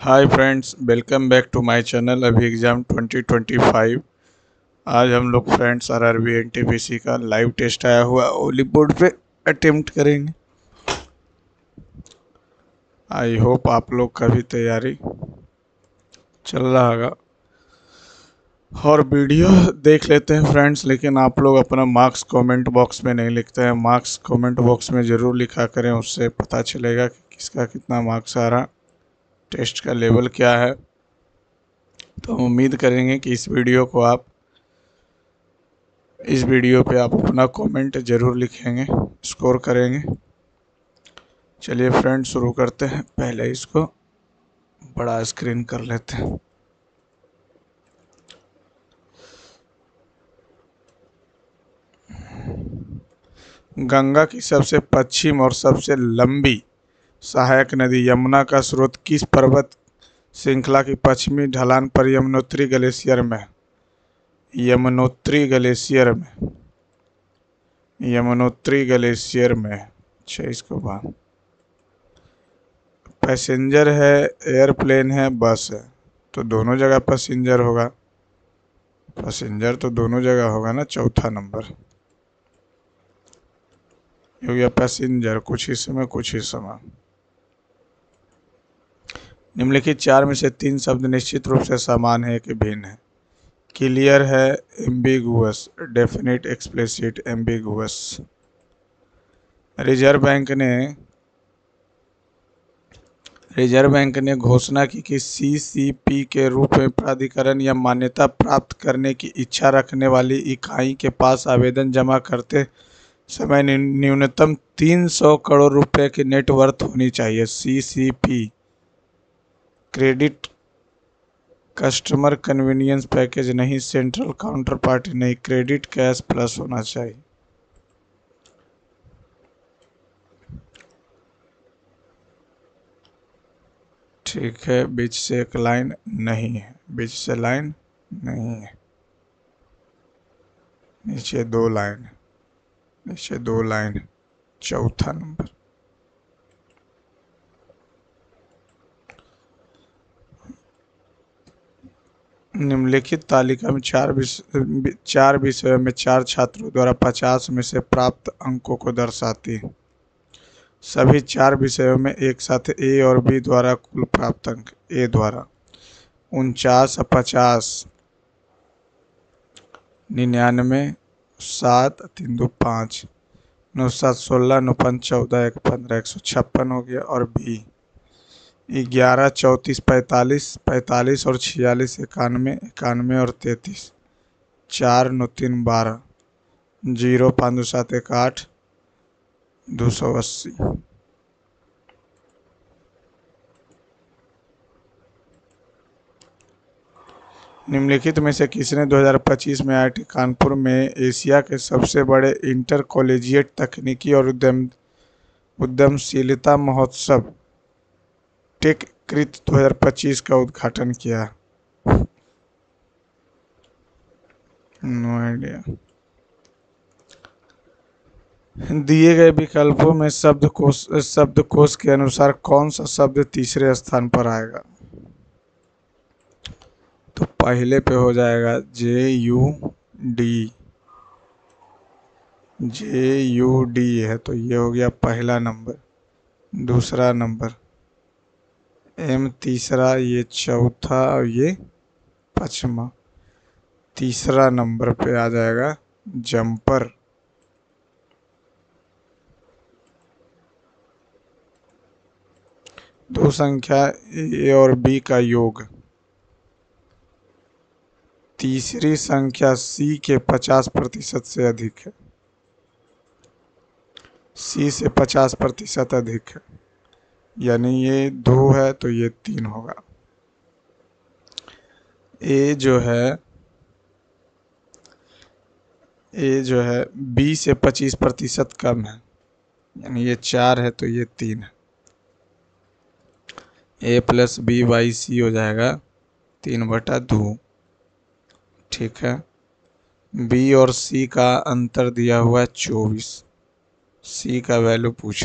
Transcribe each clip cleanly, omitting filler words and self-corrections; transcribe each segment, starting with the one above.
Hi friends, welcome back to my channel अभी exam 2025। आज हम लोग फ्रेंड्स आरआरबी एनटीपीसी का लाइव टेस्ट आया हुआ ओली बोर्ड पे अटेम्प्ट करेंगे। आई होप आप लोग का भी तैयारी चल रहा होगा और वीडियो देख लेते हैं फ्रेंड्स। लेकिन आप लोग अपना मार्क्स कमेंट बॉक्स में नहीं लिखते हैं। मार्क्स कमेंट बॉक्स में ज़रूर लिखा करें, उससे पता चलेगा कि किसका कितना मार्क्स आ रहा, टेस्ट का लेवल क्या है। तो हम उम्मीद करेंगे कि इस वीडियो पे आप अपना कमेंट ज़रूर लिखेंगे, स्कोर करेंगे। चलिए फ्रेंड, शुरू करते हैं। पहले इसको बड़ा स्क्रीन कर लेते हैं। गंगा की सबसे पश्चिम और सबसे लंबी सहायक नदी यमुना का स्रोत किस पर्वत श्रृंखला की पश्चिमी ढलान पर यमुनोत्री ग्लेशियर में यमुनोत्री ग्लेशियर में। अच्छा, इसको बाद पैसेंजर है, एयरप्लेन है, बस है, तो दोनों जगह पैसेंजर होगा। पैसेंजर तो दोनों जगह होगा ना। चौथा नंबर हो गया पैसेंजर, कुछ हिस्से में कुछ हिस्से में। निम्नलिखित चार में से तीन शब्द निश्चित रूप से समान है कि भिन्न है। क्लियर है, ambiguous, definite, explicit, ambiguous. Reserve bank ने घोषणा की कि सीसीपी के रूप में प्राधिकरण या मान्यता प्राप्त करने की इच्छा रखने वाली इकाई के पास आवेदन जमा करते समय न्यूनतम 300 करोड़ रुपए की नेटवर्थ होनी चाहिए। CCP credit customer convenience package नहीं, सेंट्रल काउंटर पार्टी नहीं, क्रेडिट कैश प्लस होना चाहिए। ठीक है, बीच से एक लाइन नहीं है, बीच से लाइन नहीं है। नीचे दो लाइन, चौथा नंबर। निम्नलिखित तालिका में चार विषयों में चार छात्रों द्वारा 50 में से प्राप्त अंकों को दर्शाती है। सभी चार विषयों में एक साथ ए और बी द्वारा कुल प्राप्त अंक। ए द्वारा 49, 50, 99, 7, 3, 2, 5, 9, 7, 16, 9, 5, 14, 1, 15, 156 हो गया। और बी 11, 34, 45, 45 और 46, 91, 91 और 33, 4, 9, 3, 12, 0, 5, 2, 7, 1, 8, 280। निम्नलिखित में से किसने 2025 में आईआईटी कानपुर में एशिया के सबसे बड़े इंटर कॉलेजिएट तकनीकी और उद्यमशीलता महोत्सव टेककृत 2025 का उद्घाटन किया? No idea. दिए गए विकल्पों में शब्दकोश के अनुसार कौन सा शब्द तीसरे स्थान पर आएगा? तो पहले पे हो जाएगा JUD है, तो ये हो गया पहला नंबर। दूसरा नंबर M, तीसरा, ये चौथा और ये पांचवा। तीसरा नंबर पे आ जाएगा जंपर। दो संख्या A और B का योग। तीसरी संख्या C के 50% से अधिक है। C से 50% अधिक है, यानी ये 2 है तो ये 3 होगा। A जो है B से 25% कम है, यानी ये 4 है तो ये 3 है। A + B/C हो जाएगा 3/2। ठीक है। B और C का अंतर दिया हुआ है 24। C का वैल्यू पूछ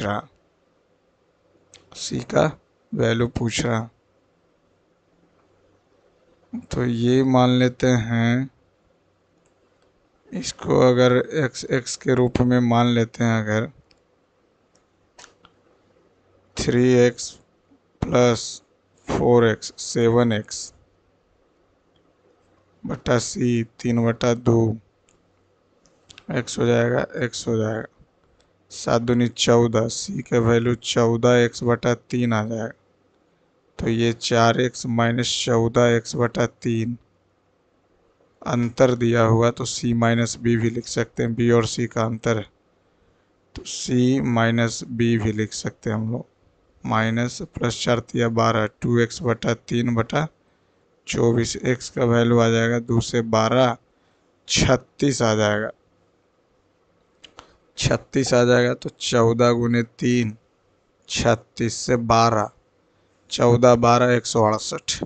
रहा। तो ये मान लेते हैं, इसको अगर एक्स एक्स के रूप में मान लेते हैं, अगर 3x प्लस 4x 7x बटा सी 3/2 एक्स हो जाएगा, एक्स हो जाएगा 7×2 14, सी का वैल्यू 14x/3 आ जाएगा। तो ये 4x माइनस 14x/3 अंतर दिया हुआ, तो सी माइनस बी भी लिख सकते हैं, बी और सी का अंतर है, तो सी माइनस बी भी लिख सकते हैं हम लोग। माइनस प्लस 4×3 = 2x/3/24, एक्स का वैल्यू आ जाएगा 2 से 12 36 आ जाएगा, 36 आ जाएगा। तो 14×3 36 से 12, 14 12 168।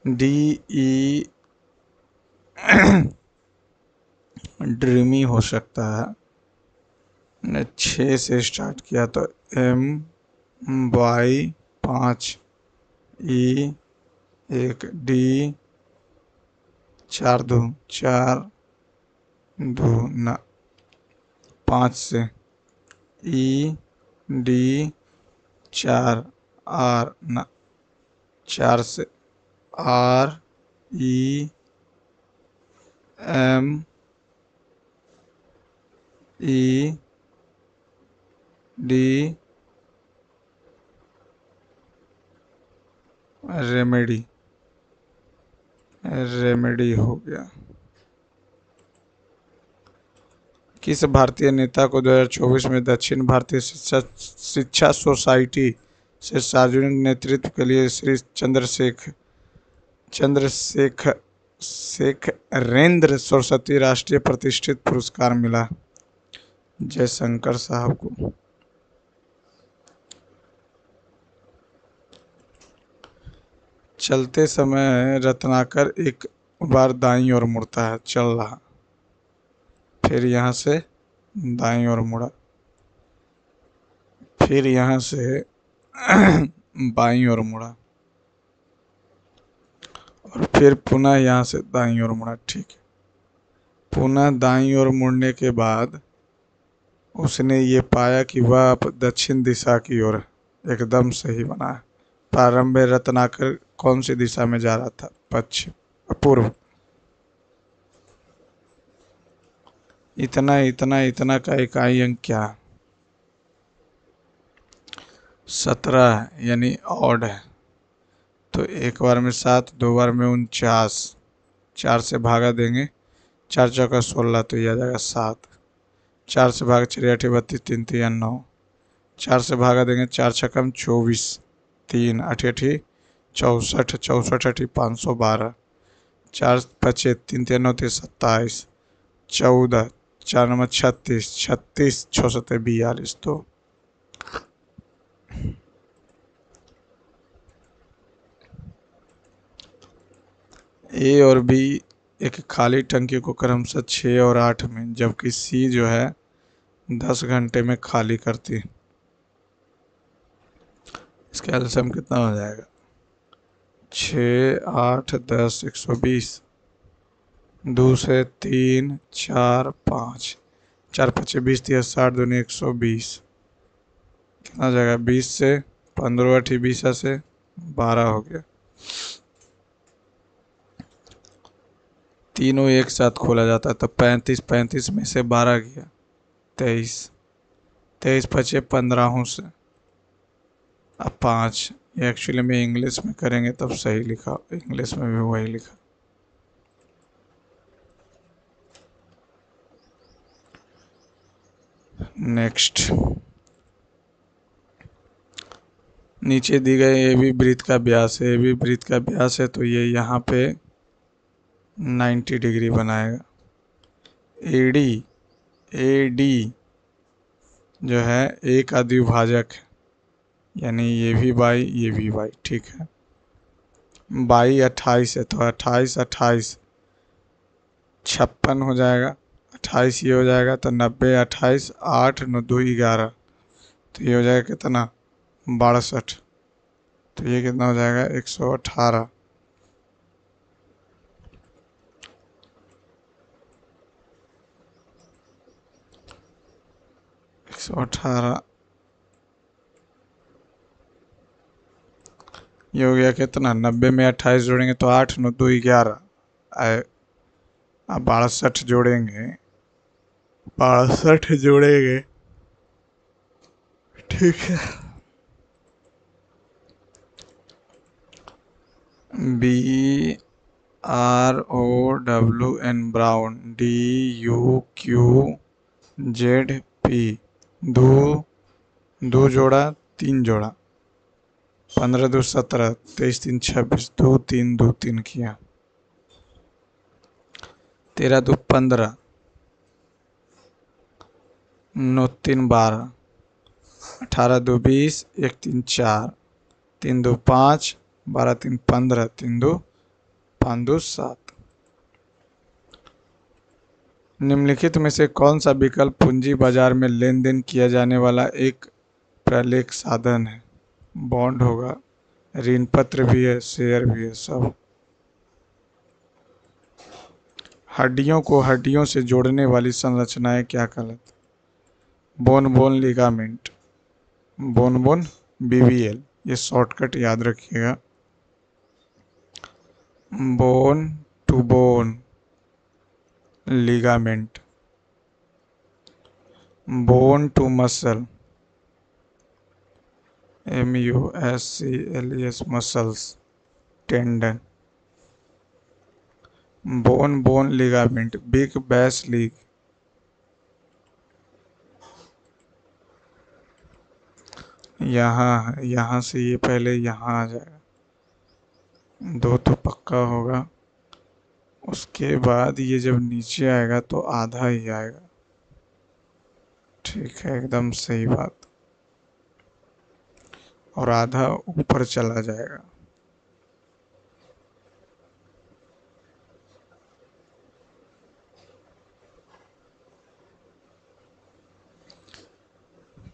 डी ई ड्रीमी हो सकता है, ने 6 से स्टार्ट किया, तो MY5 E1 D 4×2 4×2 ना 5 से ED 4 R ना 4 से REMED रेमेडी हो गया। किस भारतीय नेता को 2024 में दक्षिण भारतीय शिक्षा सोसाइटी से सार्वजनिक नेतृत्व के लिए श्री चंद्रशेखरेंद्र सरस्वती राष्ट्रीय प्रतिष्ठित पुरस्कार मिला? जयशंकर साहब को। चलते समय रत्नाकर एक बार दाईं ओर मुड़ता है, चल रहा, फिर यहाँ से दाईं ओर मुड़ा, फिर यहाँ से बाईं ओर मुड़ा, और फिर पुनः यहाँ से दाईं ओर मुड़ा। ठीक है, पुनः दाईं ओर मुड़ने के बाद उसने ये पाया कि वह अब दक्षिण दिशा की ओर एकदम सही बना है। प्रारंभ में रत्नाकर कौन सी दिशा में जा रहा था? पश्चिम, पूर्व। इतना इतना इतना का इकाई अंक क्या? 17, यानी ऑड है। तो एक बार में 7, 2 बार में 49, 4 से भागा देंगे, 4 चौका 16, तो यह आ जाएगा 7। 4 से भाग 4 8 32 3 3 9, 4 से भागा देंगे, 4 छक्कम 24, 3 8 8 64, 64 8 512, 4 5 3 3 9 27, 14 4 9 36, 36 6 7 42। तो ए और बी एक खाली टंकी को क्रमशः 6 और 8 में, जबकि सी जो है 10 घंटे में खाली करती है। इसका एलसीएम कितना हो जाएगा? 6 8 10 120, 2 से 3 4 5, 4 5 20 30 60 दूनी 120, कितना हो जाएगा? 20 से 15 8 20 से 12 हो गया। तीनों एक साथ खोला जाता है, तो 35 35 में से 12 गया, 23 23 5 15 से, अब 5। ये एक्चुअली में इंग्लिश में करेंगे तब सही लिखा, इंग्लिश में भी वही लिखा। नेक्स्ट, नीचे दी गई ए बी वृत्त का व्यास है, ए बी वृत्त का व्यास है, तो ये यहाँ पे 90 डिग्री बनाएगा। एडी एडी जो है ए का द्विभाजक है, यानी ये भी बाई ये भी बाई। ठीक है, बाई 28 है, तो 28 28 56 हो जाएगा, 28 ये हो जाएगा, तो 90 28 8 9 2 11, तो ये हो जाएगा कितना 62। तो ये कितना हो जाएगा 118। 118 ये हो गया कितना 90 में 28 जोड़ेंगे तो 8 9 2 11। अब 62 जोड़ेंगे 62 जोड़ेंगे ठीक है। BROWN ब्राउन DUQZP दो दो जोड़ा 3 जोड़ा 15 2 17 23 3 26 2 3 2 3 किया 13 2 15 9 3 12 18 2 20 1 3 4 3 2 5 12 3 15 3 2 5 2 7। निम्नलिखित में से कौन सा विकल्प पूंजी बाजार में लेन देन किया जाने वाला एक प्रलेख साधन है? बॉन्ड होगा, ऋण पत्र भी है, शेयर भी है, सब। हड्डियों को हड्डियों से जोड़ने वाली संरचनाएं क्या कहलाती? Bone bone ligament, bone bone BBL, ये शॉर्टकट याद रखिएगा। Bone to bone ligament, bone to muscle MUSCLES muscles, tendon. Bone bone ligament big bash league, यहाँ से ये पहले यहाँ आ जाएगा, 2 तो पक्का होगा। उसके बाद ये जब नीचे आएगा तो आधा ही आएगा। ठीक है, एकदम सही बात। और आधा ऊपर चला जाएगा।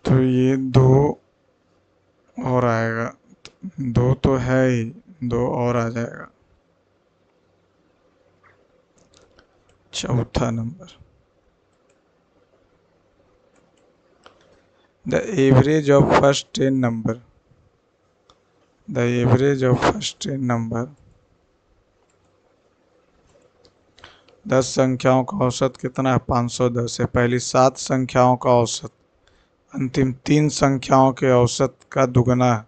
तो ये 2 और आएगा, 2 तो है ही, 2 और आ जाएगा। चौथा number, the average of first 10 number, the average of first 10 number. 10 संख्याओं का औसत कितना है? 510 है। पहली 7 संख्याओं का औसत अंतिम 3 संख्याओं के औसत का दुगना है।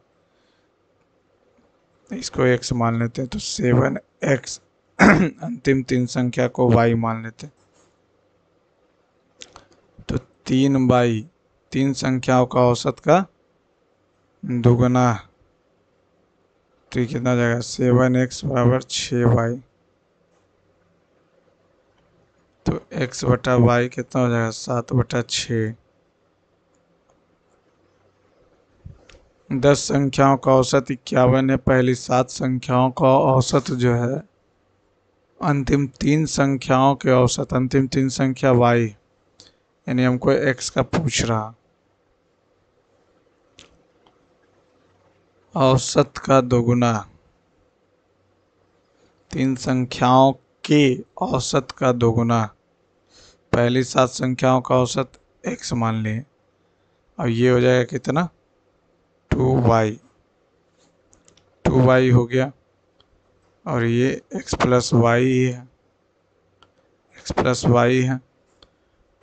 इसको x मान लेते हैं तो 7x अंतिम 3 संख्या को y मान लेते हैं तो 3y 3 संख्याओं का औसत का दुगना। तो कितना जाएगा 7x बराबर 6y। तो x बटा y कितना हो जाएगा 7/6। 10 संख्याओं का औसत 51 है। पहली 7 संख्याओं का औसत जो है अंतिम 3 संख्याओं के औसत, अंतिम 3 संख्या y, यानी हमको x का पूछ रहा। औसत का दोगुना, 3 संख्याओं के औसत का दोगुना। पहली 7 संख्याओं का औसत x मान लिए और ये हो जाएगा कितना 2y। 2y हो गया और ये x प्लस वाई है, x प्लस वाई है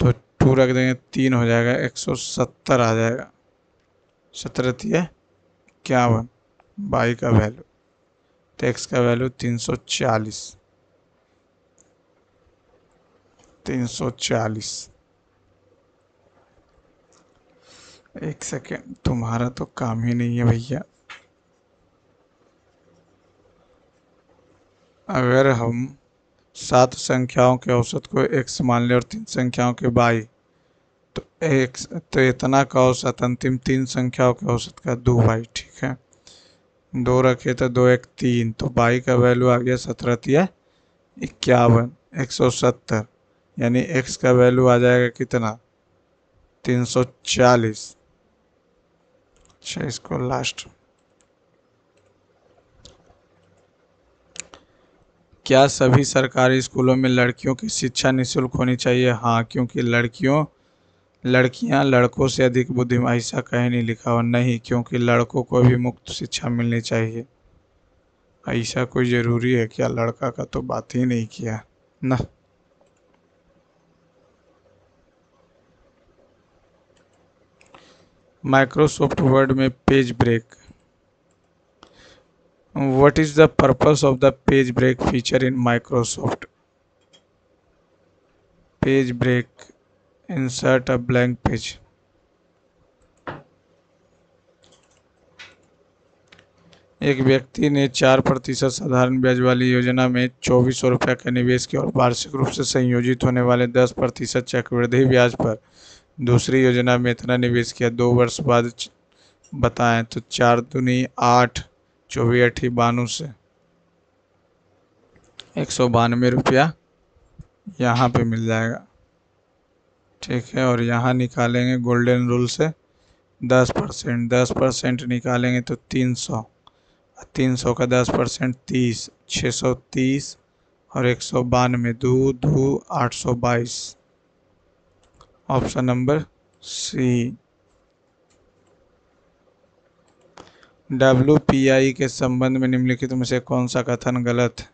तो 2 रख देंगे 3 हो जाएगा 170 आ जाएगा। 17 51 y का वैल्यू, तो x का वैल्यू 340। 340। एक सेकेंड, तुम्हारा तो काम ही नहीं है भैया। अगर हम 7 संख्याओं के औसत को x मान ले और 3 संख्याओं के y, तो x तो इतना का औसत अंतिम 3 संख्याओं के औसत का 2y। ठीक है, 2 रखे तो 2 1 3, तो y का वैल्यू आ गया 17 51 170, यानी x का वैल्यू आ जाएगा कितना 340। अच्छा, इसको लास्ट। क्या सभी सरकारी स्कूलों में लड़कियों की शिक्षा निःशुल्क होनी चाहिए? हाँ, क्योंकि लड़कियां लड़कों से अधिक बुद्धिमान, ऐसा कहीं नहीं लिखा हुआ। नहीं, क्योंकि लड़कों को भी मुफ्त शिक्षा मिलनी चाहिए। ऐसा कोई ज़रूरी है क्या? लड़का का तो बात ही नहीं किया ना। माइक्रोसॉफ्ट वर्ड में page break. What is the purpose of the page break feature in Microsoft? Page break, insert a blank page. एक व्यक्ति ने 4% साधारण ब्याज वाली योजना में 2400 रुपये का निवेश किया और वार्षिक रूप से संयोजित होने वाले 10% चक्रवृद्धि ब्याज पर दूसरी योजना में इतना निवेश किया। 2 वर्ष बाद बताएं तो 4 दूनी 8, 24 से 192 रुपया यहाँ पे मिल जाएगा। ठीक है, और यहाँ निकालेंगे गोल्डन रूल से 10%। 10% निकालेंगे तो 300, 300 का 10% 30, 630 और 192, दो दो 822। Option number C. WPI के संबंध में निम्नलिखित में से कौन सा कथन गलत है?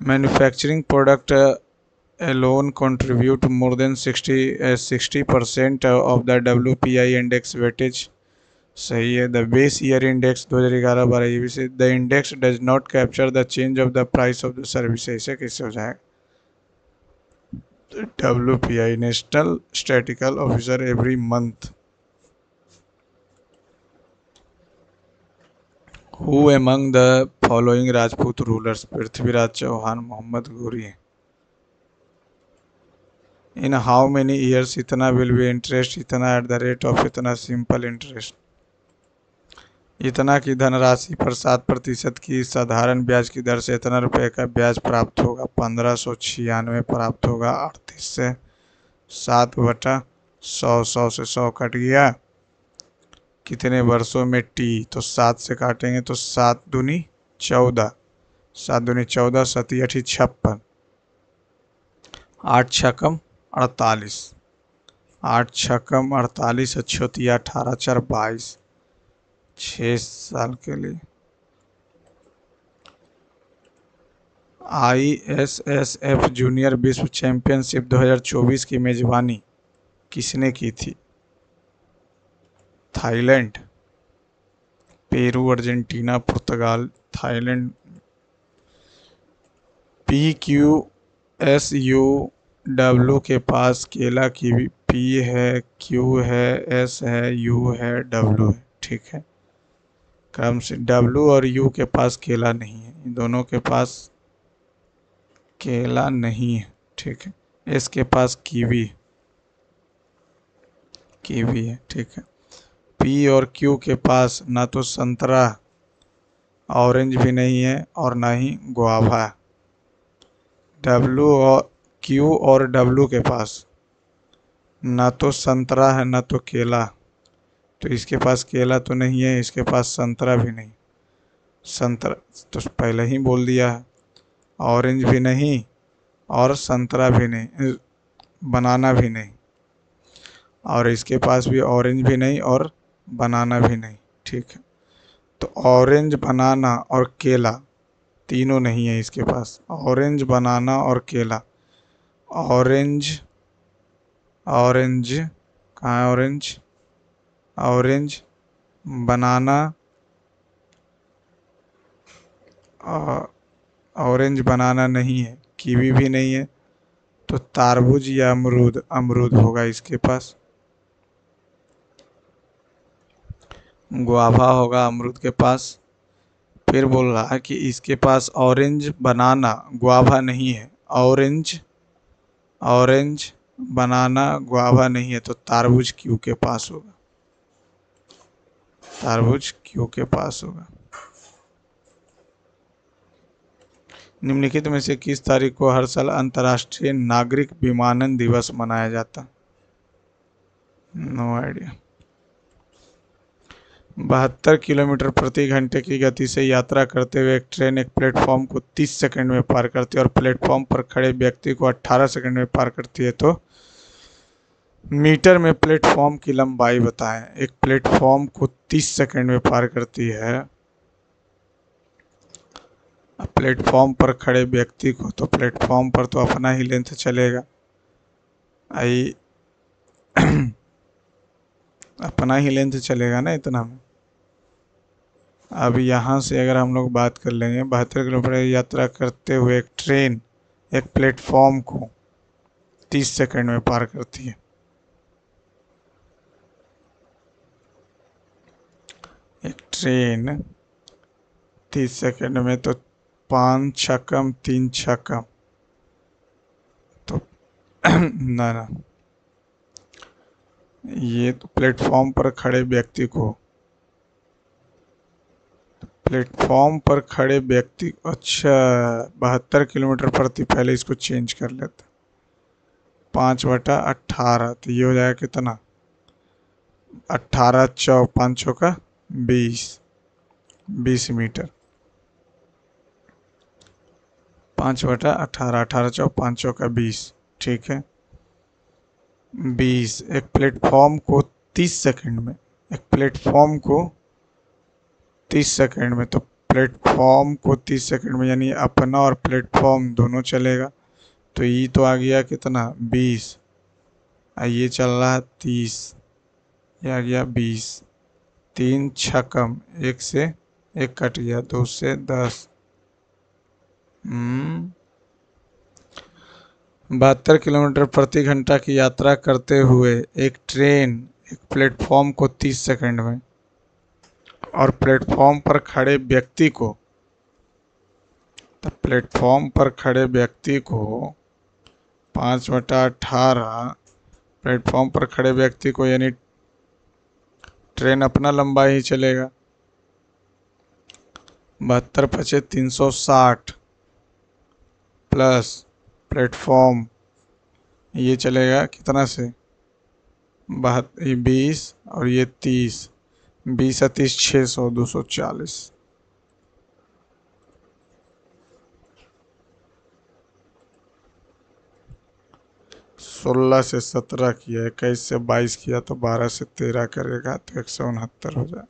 Manufacturing product alone contribute more than 60% of the WPI index weightage। सही है। द बेस ईयर इंडेक्स 2011-12 से the index does not capture the change of the price of the service. ऐसे कैसे हो जाएगा? WPI national statical officer every month. Who among the following Rajput rulers? Prithviraj Chauhan, Mohammad Ghori. In how many years इतना will be interest, इतना at the rate of इतना simple interest. इतना की धनराशि पर 7% की साधारण ब्याज की दर से इतना रुपए का ब्याज प्राप्त होगा। 1596 प्राप्त होगा। 38 से 7/100, 100 से 100 कट गया। कितने वर्षों में टी? तो 7 से काटेंगे तो 7 दूनी 14, 7 दूनी 14, 7×8 = 56, 8×6 = 48, 8×6 = 48, 18, 22। 6 साल के लिए। ISSF जूनियर विश्व चैंपियनशिप 2024 की मेजबानी किसने की थी? थाईलैंड, पेरू, अर्जेंटीना, पुर्तगाल। थाईलैंड। PQSUW के पास केला कीवी। P है, Q है, S है, U है, W है। ठीक है, क्रम से। W और U के पास केला नहीं है, इन दोनों के पास केला नहीं है। ठीक है, S के पास कीवी है। ठीक है, P और Q के पास ना तो संतरा ऑरेंज भी नहीं है और ना ही गुआवा। Q और W के पास ना तो संतरा है ना तो केला, तो इसके पास केला तो नहीं है, इसके पास संतरा भी नहीं। संतरा तो पहले ही बोल दिया है, ऑरेंज भी नहीं और संतरा भी नहीं, बनाना भी नहीं, और इसके पास भी ऑरेंज भी नहीं और बनाना भी नहीं। ठीक है, तो ऑरेंज, बनाना और केला तीनों नहीं है इसके पास। ऑरेंज, बनाना और केला। ऑरेंज, ऑरेंज कहाँ है? ऑरेंज, ऑरेंज, बनाना, ऑरेंज बनाना नहीं है, कीवी भी नहीं है, तो तारबूज या अमरूद, अमरूद होगा इसके पास। गुआवा होगा अमरूद के पास। फिर बोल रहा है कि इसके पास ऑरेंज, बनाना, गुआवा नहीं है। ऑरेंज, ऑरेंज, बनाना, गुआवा नहीं है, तो तारबूज क्यू के पास होगा। तारबूज क्यू के पास होगा। निम्नलिखित में से किस तारीख को हर साल अंतर्राष्ट्रीय नागरिक विमानन दिवस मनाया जाता है? No idea. 72 किलोमीटर प्रति घंटे की गति से यात्रा करते हुए एक ट्रेन एक प्लेटफॉर्म को 30 सेकंड में पार करती है और प्लेटफॉर्म पर खड़े व्यक्ति को 18 सेकंड में पार करती है, तो मीटर में प्लेटफॉर्म की लंबाई बताएं। एक प्लेटफॉर्म को 30 सेकंड में पार करती है, प्लेटफॉर्म पर खड़े व्यक्ति को, तो प्लेटफॉर्म पर तो अपना ही लेंथ चलेगा, आई अपना ही लेंथ चलेगा ना इतना में। अब यहाँ से अगर हम लोग बात कर लेंगे, 72 किलोमीटर यात्रा करते हुए एक ट्रेन एक प्लेटफॉर्म को 30 सेकंड में पार करती है। एक ट्रेन 30 सेकंड में, तो 5 छक्कम 3 छक्कम, तो ना ना, ये तो प्लेटफॉर्म पर खड़े व्यक्ति को, प्लेटफॉर्म पर खड़े व्यक्ति, अच्छा 72 किलोमीटर प्रति, पहले इसको चेंज कर लेते, 5/18, तो ये हो जाएगा कितना, 18 चौ 5 चौका 20 मीटर, 5/18, 18 चौ 5 चौका 20, ठीक है। 20 एक प्लेटफॉर्म को 30 सेकंड में, एक प्लेटफॉर्म को 30 सेकंड में, तो प्लेटफॉर्म को 30 सेकंड में यानी अपना और प्लेटफॉर्म दोनों चलेगा, तो ये तो आ गया कितना 20, ये चल रहा है 30, ये आ गया 20, 3 छक्कम, 1 से 1 कट गया, 2 से 10, 72 किलोमीटर प्रति घंटा की यात्रा करते हुए एक ट्रेन एक प्लेटफॉर्म को 30 सेकंड में और प्लेटफॉर्म पर खड़े व्यक्ति को, तो प्लेटफॉर्म पर खड़े व्यक्ति को 5/18, प्लेटफॉर्म पर खड़े व्यक्ति को यानी ट्रेन अपना लंबा ही चलेगा, 72 पचे 360 प्लस प्लेटफॉर्म ये चलेगा कितना से 20 और ये 30, 20 30 600 240, 16 से 17 किया, 21 से 22 किया, तो 12 से 13 करेगा, तो 169 हो जाए।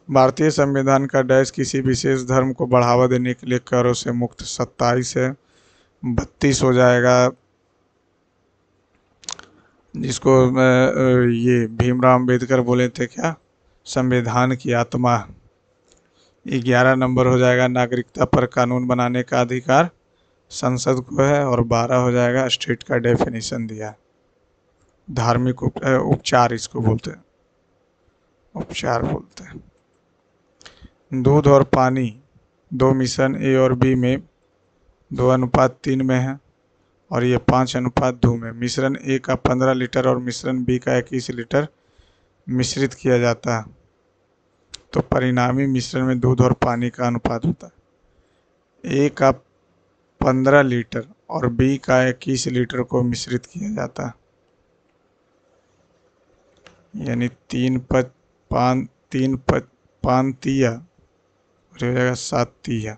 भारतीय संविधान का डैश किसी विशेष धर्म को बढ़ावा देने के लिए करों से मुक्त, 27 है 32 हो जाएगा, जिसको ये भीमराव अम्बेडकर बोले थे क्या, संविधान की आत्मा। 11 नंबर हो जाएगा नागरिकता पर कानून बनाने का अधिकार संसद को है, और 12 हो जाएगा स्टेट का डेफिनेशन दिया, धार्मिक उपचार इसको बोलते हैं, उपचार बोलते हैं। दूध और पानी दो मिश्रण ए और बी में 2:3 में है और ये 5:2 में, मिश्रण ए का 15 लीटर और मिश्रण बी का 21 लीटर मिश्रित किया जाता है, तो परिणामी मिश्रण में दूध और पानी का अनुपात होता है। ए का 15 लीटर और बी का 21 लीटर को मिश्रित किया जाता है, यानी 3 तिया हो जाएगा 7 तिया,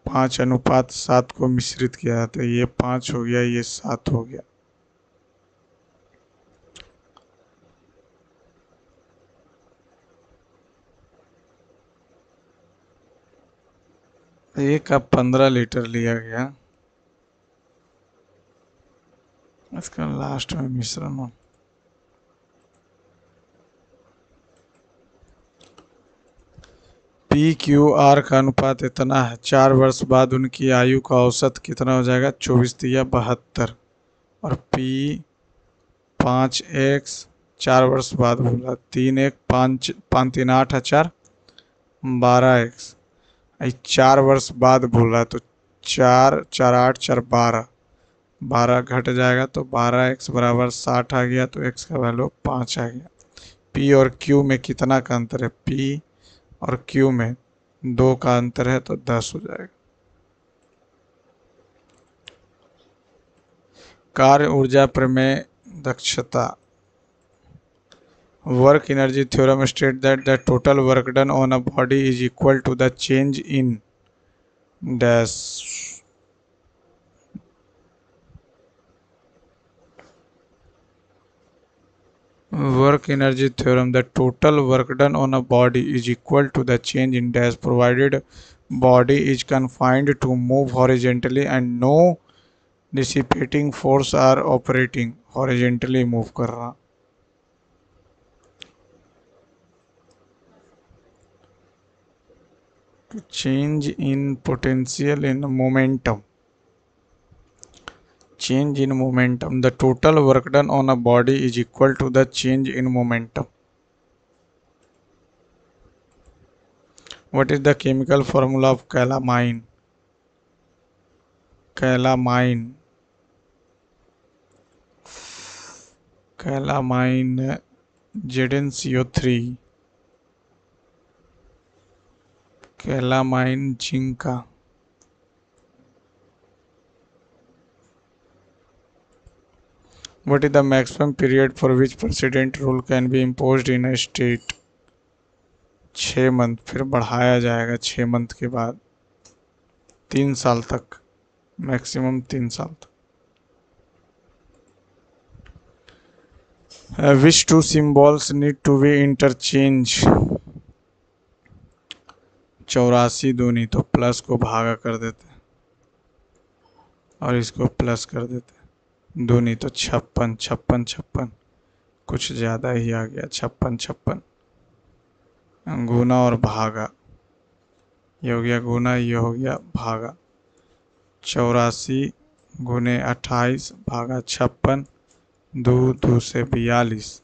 5:7 को मिश्रित किया जाता है, ये 5 हो गया, ये 7 हो गया। ए का 15 लीटर लिया गया, इसका लास्ट में मिश्रण हो, पी क्यू आर का अनुपात इतना है, 4 वर्ष बाद उनकी आयु का औसत कितना हो जाएगा 24 या 72, और पी 5x 4 वर्ष बाद बोला 3 1 5 5 3 8 4 12x, 4 वर्ष बाद बोला तो 4 4 8 4 12, 12 घट जाएगा तो 12x बराबर 60 आ गया, तो x का वैल्यू 5 आ गया। पी और क्यू में कितना का अंतर है, पी और क्यू में 2 का अंतर है, तो 10 हो जाएगा। कार्य ऊर्जा प्रमेय दक्षता। Work energy theorem states that the total work done on a body is equal to the change in dash. Work energy theorem: the total work done on a body is equal to the change in dash provided body is confined to move horizontally and no dissipating force are operating. horizontally move कर रहा। to change in potential in momentum. Change in momentum: the total work done on a body is equal to the change in momentum. What is the chemical formula of calamine? Calamine ZnCO3. calamine zinca. What is the maximum period for which precedent rule can be imposed in a state? 6 month, फिर बढ़ाया जाएगा 6 month के बाद 3 साल तक, maximum 3 साल तक। Which two symbols need to be interchange? 84 दूनी, तो प्लस को भागा कर देते और इसको प्लस कर देते। दूनी तो 56, 56, 56, कुछ ज़्यादा ही आ गया। 56, 56, गुना और भागा, ये हो गया गुना, ये हो गया भागा। 84 गुने 28 भागा 56, 2 से 42,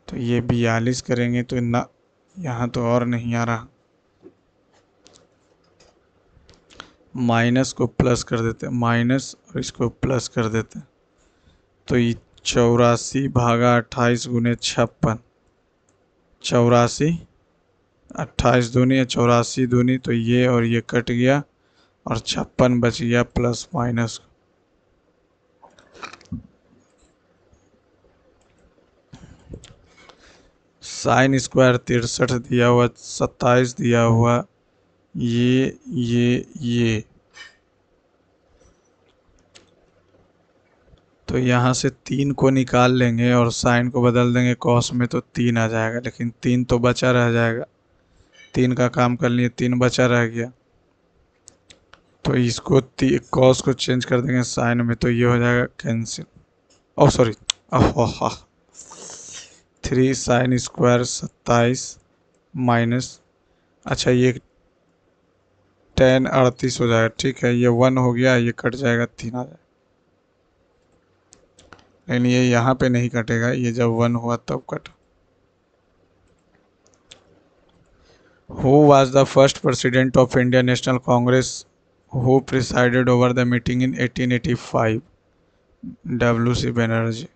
तो ये 42 करेंगे तो ना, यहाँ तो और नहीं आ रहा, माइनस को प्लस कर देते, माइनस और इसको प्लस कर देते, तो ये 84 भागा 28 गुने 56, 84, 28 दूनी है 84 दूनी, तो ये और ये कट गया और 56 बच गया प्लस माइनस। साइन स्क्वायर 63 दिया हुआ, 27 दिया हुआ, ये तो यहाँ से 3 को निकाल लेंगे और साइन को बदल देंगे कॉस में, तो 3 आ जाएगा, लेकिन 3 तो बचा रह जाएगा। 3 का काम कर लिए, 3 बचा रह गया, तो इसको कॉस को चेंज कर देंगे साइन में, तो ये हो जाएगा cancel. Oh sorry, 3 sine square 27 minus, अच्छा ये 10 38 हो जाएगा। ठीक है, ये 1 हो गया, ये कट जाएगा, 3 आ जाएगा, लेकिन ये यहाँ पे नहीं कटेगा, ये जब 1 हुआ तब cut. Who was the first president of Indian National Congress who presided over the meeting in 1885? W.C. Banerjee.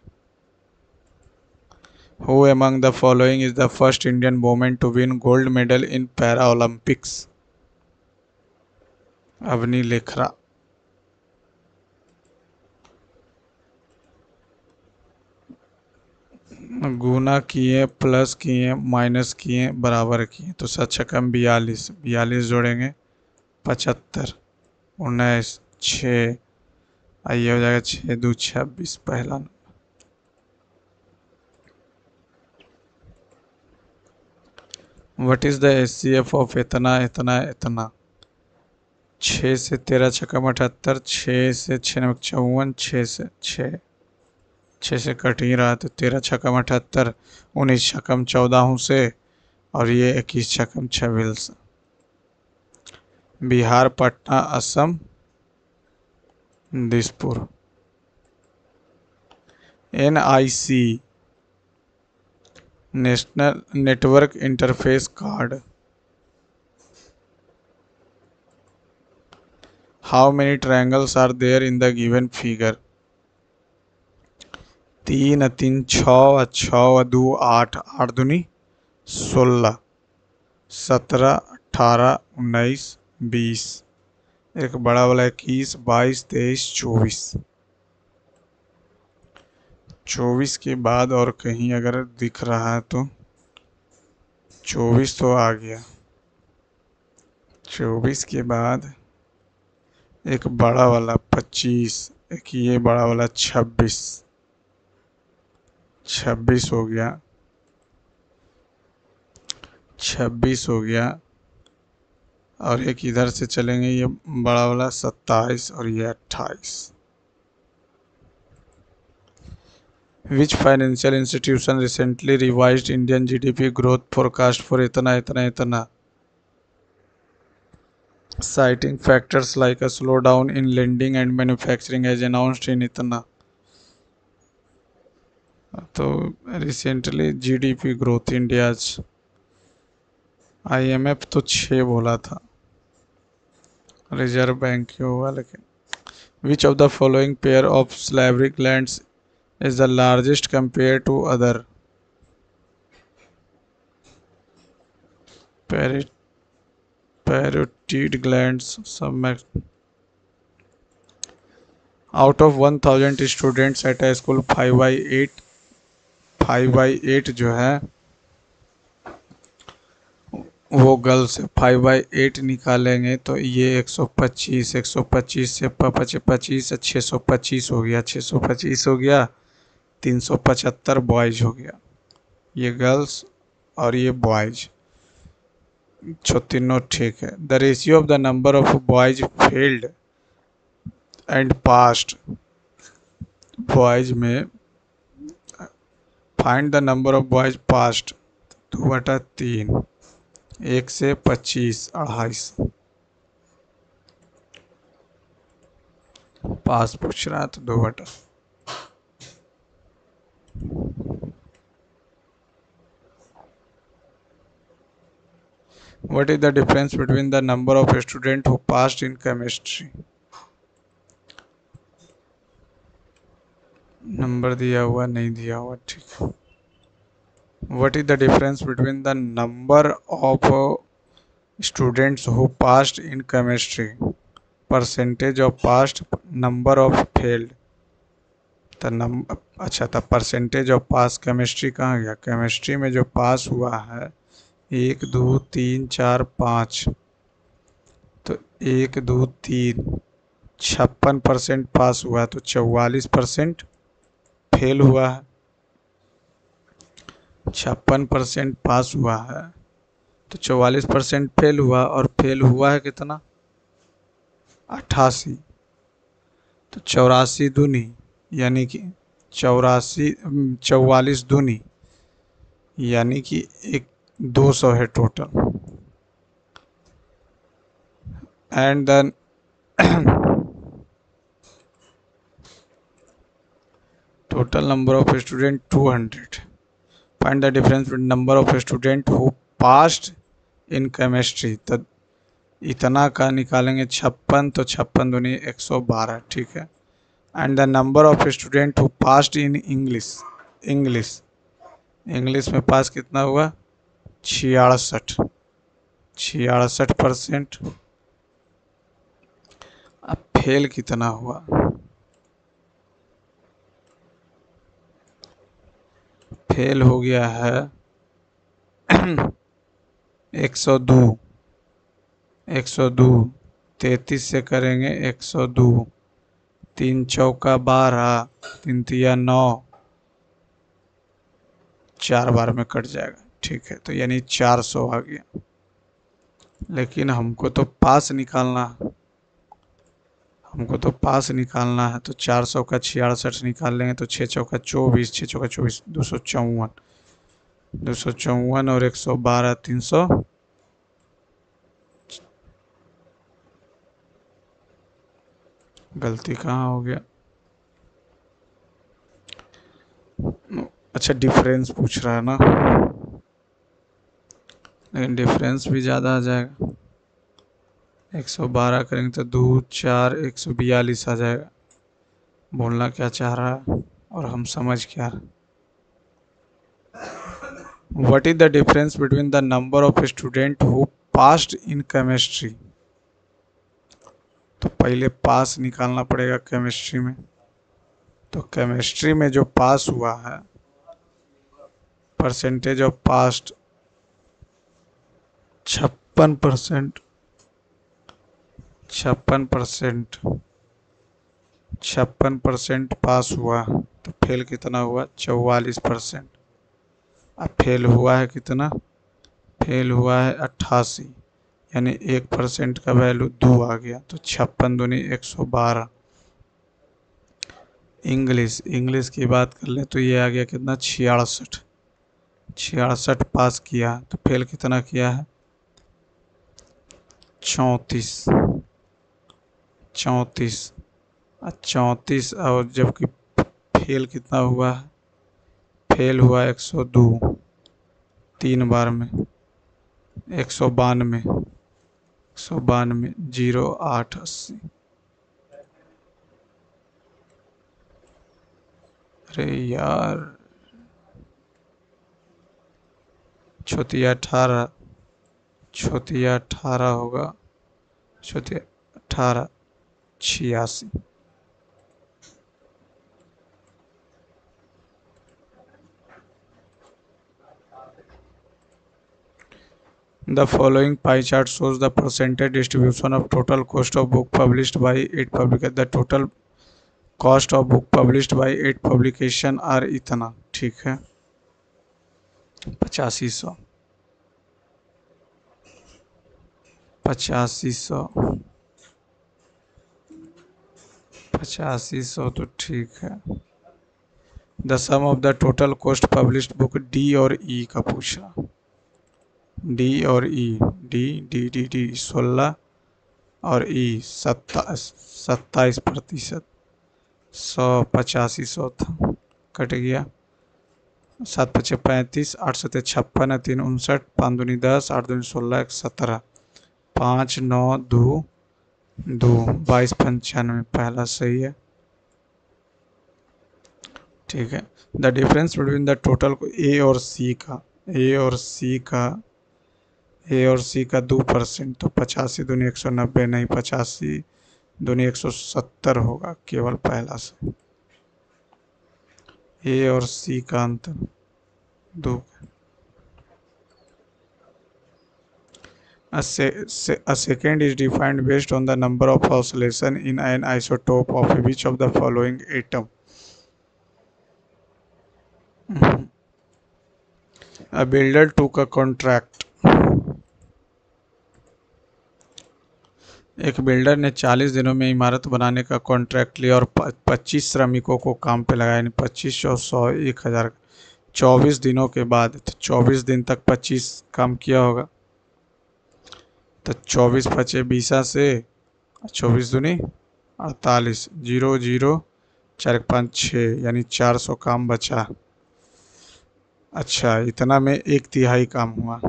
Who among the following is the first Indian woman to win gold medal in Paralympics? Avni Lekhara. गुना किए, plus किए, minus किए, बराबर किए, तो 7 42, 42 जोड़ेंगे 75, 19, 6, आइए हो जाएगा 6 2 26 पहला। What is the HCF of इतना इतना इतना? 6 से 13 छक्का 78, 6 से 6 54, 6 से कट ही रहा, तो 13 छक्का 78, 19 छक्कम 14 से, और ये 21 छक्कम 26 से। Bihar, Patna, Assam, Dispur. NIC national network interface card. How many triangles are there in the given figure? 3 3 6 6 2 8 8 दूनी 16, 17 18 19 20, एक बड़ा वाला 21 22 23 24। 24 के बाद और कहीं अगर दिख रहा है तो 24 तो आ गया। 24 के बाद एक बड़ा वाला 25, एक ये बड़ा वाला 26, 26 हो गया, 26 हो गया। और एक इधर से चलेंगे, ये बड़ा वाला 27 और ये 28। Which financial institution recently revised Indian GDP growth forecast for इतना इतना इतना, citing factors like a slowdown in lending and manufacturing as announced in इतना। तो recently GDP growth India, IMF तो 6 बोला था, रिजर्व बैंक ही होगा। लेकिन which of the following pair of salivary glands is the largest compare to other, parotid glands सब। Out of 1000 students at a school 5/8 जो है वो गर्ल्स है। 5/8 निकालेंगे तो ये 125, 125 से 25 625 हो गया, 625 हो गया, 375 बॉयज हो गया। ये गर्ल्स और ये बॉयज तीनों ठीक है। The ratio of the number of boys failed and passed, boys में find the number of boys passed 2/3, 1 से 25, 2.5। पास पूछ रहा तो 2/। What is the difference between the number of students who passed in chemistry? Number दिया हुआ नहीं दिया हुआ, ठीक है। What is the difference between the number of students who passed in chemistry? Percentage of passed, number of failed। अच्छा था percentage of pass. Chemistry कहाँ गया? केमिस्ट्री में जो पास हुआ है 1 2 3 4 5, तो 1 2 3 56% पास हुआ, तो 44% फेल हुआ है। 56% पास हुआ है तो 44% फेल हुआ, और फेल हुआ है कितना? 88। तो 84 दूनी यानी कि 44 दूनी यानी कि 200 है total. And then total number of student 200. Find the difference between number of student who passed in chemistry। तो इतना का निकालेंगे 56, तो 56 दूनी 112, ठीक है। And the number of student who passed in English में पास कितना हुआ? 66%। अब फेल कितना हुआ? फेल हो गया है 102। 33 से करेंगे 102, 3 चौका 12, 3 तिया 9, 4 बार में कट जाएगा, ठीक है। तो यानी 400 आ गया। लेकिन हमको तो पास निकालना है, तो 400 का 66 निकाल लेंगे तो 6 चौका 24, 6 चौका 24, 254 और 112, 300। गलती कहाँ हो गया? अच्छा डिफरेंस पूछ रहा है ना, लेकिन डिफरेंस भी ज़्यादा आ जाएगा। 112 करेंगे तो 2 4 142 आ जाएगा। बोलना क्या चाह रहा है और हम समझ क्या रहे। What is the difference between the number of students who passed in chemistry? तो पहले पास निकालना पड़ेगा केमिस्ट्री में। तो केमिस्ट्री में जो पास हुआ है, परसेंटेज ऑफ पास्ट 56%। 56%। 56% पास हुआ तो फेल कितना हुआ? 44%। अब फेल हुआ है कितना? फेल हुआ है 88, यानी 1% का वैल्यू 2 आ गया, तो 56 दूनी 112। इंग्लिश, इंग्लिश की बात कर ले तो ये आ गया कितना? 66। 66 पास किया, तो फेल कितना किया है? 34। 34। 34, और जबकि फेल कितना हुआ है? फेल हुआ 102, 3 बार में। 192। 192, 0880। अरे यार, छोतिया 18। छोतिया 18 होगा। छोतिया 18, 86। The following pie chart shows the percentage distribution of total cost of book published by 8 publication. The total cost of book published by 8 publication are इतना, ठीक है, 8500। 8500। 8500 तो ठीक है। The sum of the total cost published book, D और E का पूछा। D और E, D D D D 16 और ई 27%। 18500 था, कट गया। 7 पचे 35, 8 सते 56, 3 59, 5 दूनी 10, 8 दूनी 16, 1 17, 5 9 2 2, 22 95। पहला सही है, ठीक है। The difference between the total A और सी का, ए और सी का, ए और सी का 2%, तो 85 दूनी 190 नहीं, 85 दूनी 170 होगा, केवल पहला से। ए और सी का अंतर 2। A second is defined based on the number of oscillation in an isotope of which of the following atom. A builder took a contract. एक बिल्डर ने 40 दिनों में इमारत बनाने का कॉन्ट्रैक्ट लिया और 25 श्रमिकों को काम पे लगाया, यानी 2500, 1000। 24 दिनों के बाद, तो 24 दिन तक 25 काम किया होगा, तो 24 पचे 20 से 24 दूनी 48, 0 0 4 5 6, यानी 400 काम बचा। अच्छा, इतना में 1/3 काम हुआ।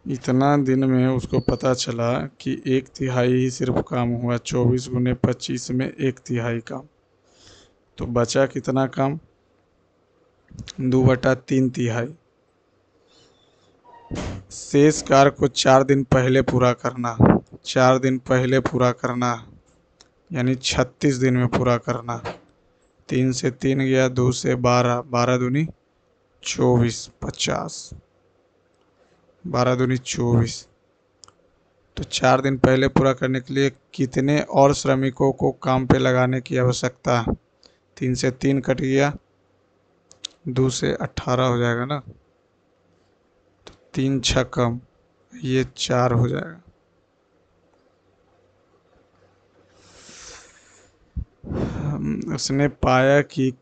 इतना दिन में उसको पता चला कि 1/3 ही सिर्फ काम हुआ। 24 गुने 25 में 1/3 काम, तो बचा कितना काम? 2/3। शेष कार्य को 4 दिन पहले पूरा करना। 4 दिन पहले पूरा करना, यानी 36 दिन में पूरा करना। 3 से 3 गया, 2 से 12, 12 दूनी 24, 50, 12 दूनी 24। तो 4 दिन पहले पूरा करने के लिए कितने और श्रमिकों को काम पे लगाने की आवश्यकता है? 3 से 3 कट गया, 2 से 18 हो जाएगा ना, तो 3 6 कम, ये 4 हो जाएगा। उसने पाया कि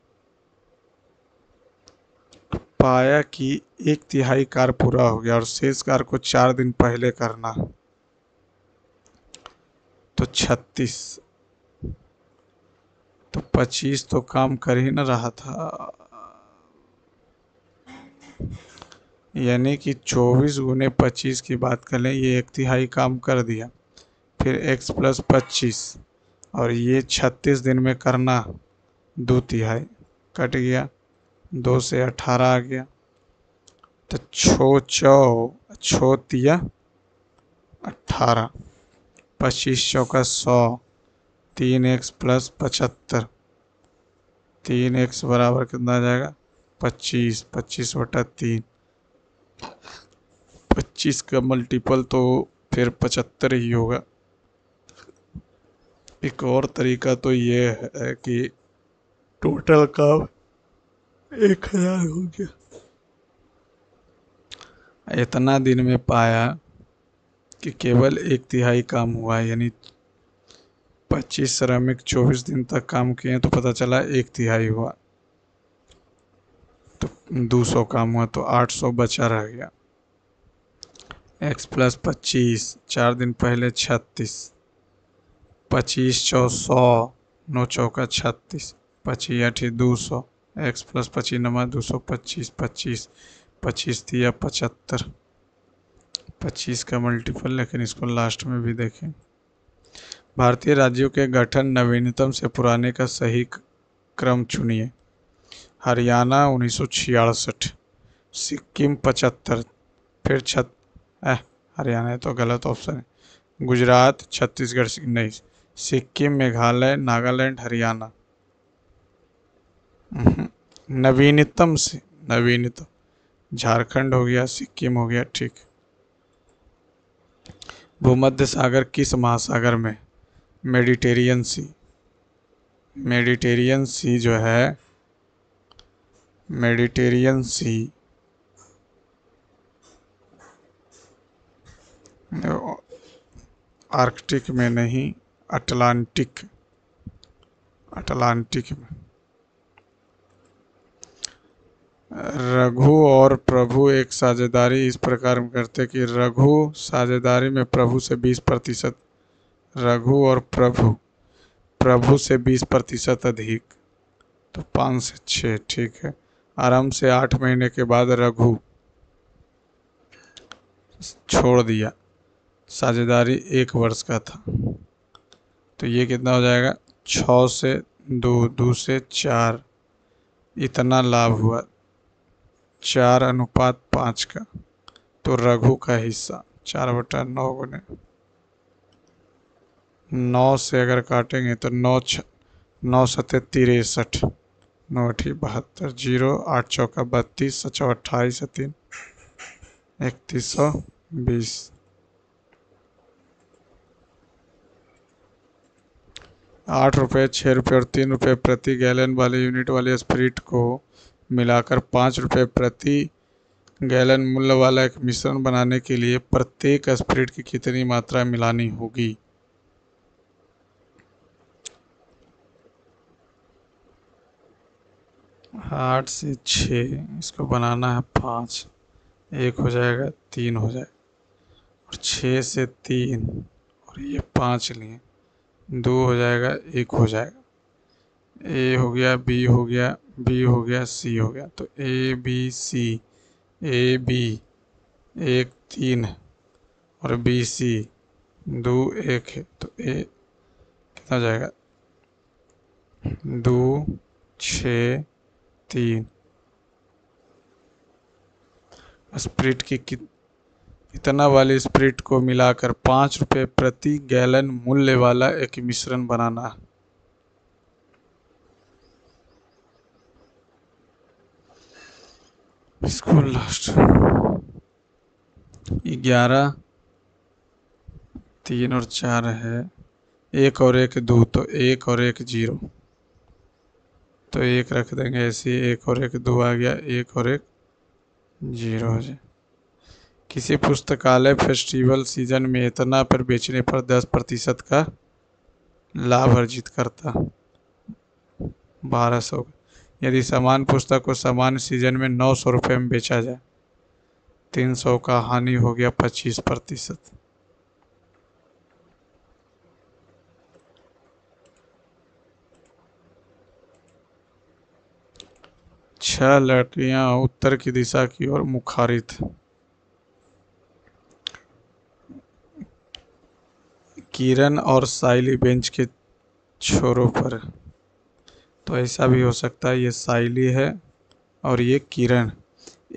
1/3 कार्य पूरा हो गया और शेष कार्य को 4 दिन पहले करना, तो 36। तो 25 तो काम कर ही न रहा था, यानी कि 24 गुने 25 की बात करें, ये 1/3 काम कर दिया। फिर x + 25, और ये 36 दिन में करना 2/3, कट गया, 2 से 18 आ गया, तो 6 तिया 18, 25 चौका 100, 3x + 75, 3x बराबर कितना आ जाएगा 25, 25/3। 25 का मल्टीपल तो फिर 75 ही होगा। एक और तरीका तो ये है कि टोटल काम 1000 हो गया, इतना दिन में पाया कि केवल 1/3 काम हुआ है, यानी 25 श्रमिक 24 दिन तक काम किए तो पता चला 1/3 हुआ, तो 200 काम हुआ तो 800 बचा रह गया। x + 25, 4 दिन पहले 36, 25 × 100, 9 × 36, 25 × 200, x + 25 नमा 225, 25 25 दिया 75। 25 का मल्टीपल, लेकिन इसको लास्ट में भी देखें। भारतीय राज्यों के गठन नवीनतम से पुराने का सही क्रम चुनिए। हरियाणा 1966, सिक्किम 75, फिर हरियाणा तो गलत ऑप्शन है। गुजरात, छत्तीसगढ़ नहीं, सिक्किम, मेघालय, नागालैंड, हरियाणा। नवीनतम से नवीनतम, झारखंड हो गया, सिक्किम हो गया, ठीक। भूमध्य सागर किस महासागर में? मेडिटेरियन सी। मेडिटेरियन सी जो है, मेडिटेरियन सी आर्कटिक में नहीं, अटलांटिक, अटलांटिक में। रघु और प्रभु एक साझेदारी इस प्रकार में करते कि रघु साझेदारी में प्रभु से 20%, रघु और प्रभु से 20% अधिक, तो 5 से 6, ठीक है। आरंभ से 8 महीने के बाद रघु छोड़ दिया, साझेदारी 1 वर्ष का था, तो ये कितना हो जाएगा 6 से 2, 2 से 4, इतना लाभ हुआ 4:5 का, तो रघु का हिस्सा 4/9 गुने 9 से अगर काटेंगे तो 9 7 63, 9 8 72, 0 8 चौका 32, 7 28 3 3120। 8 रुपये, 6 रुपये और 3 रुपये प्रति गैलन वाले यूनिट वाले स्पिरिट को मिलाकर 5 रुपये प्रति गैलन मूल्य वाला एक मिश्रण बनाने के लिए प्रत्येक स्पिरिट की कितनी मात्रा मिलानी होगी? 8 से 6, इसको बनाना है 5, 1 हो जाएगा, 3 हो जाएगा, और 6 से 3 और ये 5 लिए 2 हो जाएगा, 1 हो जाएगा। ए हो गया, बी हो गया, बी हो गया, सी हो गया, तो A B C, A B 1 3 और बी सी 2 1 है, तो ए कितना हो जाएगा 2 6 3। स्पिरिट की कितना वाले स्पिरिट को मिलाकर 5 रुपये प्रति गैलन मूल्य वाला एक मिश्रण बनाना है। इसको लास्ट 11, 3 और 4 है, 1 और 1 2, तो 1 और 1 0, तो 1 रख देंगे ऐसे, 1 और 1 2 आ गया, 1 और 1 0 हो जाए। किसी पुस्तकालय फेस्टिवल सीजन में इतना पर बेचने पर 10% का लाभ अर्जित करता, 1200। यदि समान पुस्तक को समान सीजन में 900 रुपये में बेचा जाए, 300 का हानि हो गया 25%। 6 लड़कियां उत्तर की दिशा की ओर मुखारित, किरण और साइली बेंच के छोरों पर, तो ऐसा भी हो सकता है ये साइली है और ये किरण।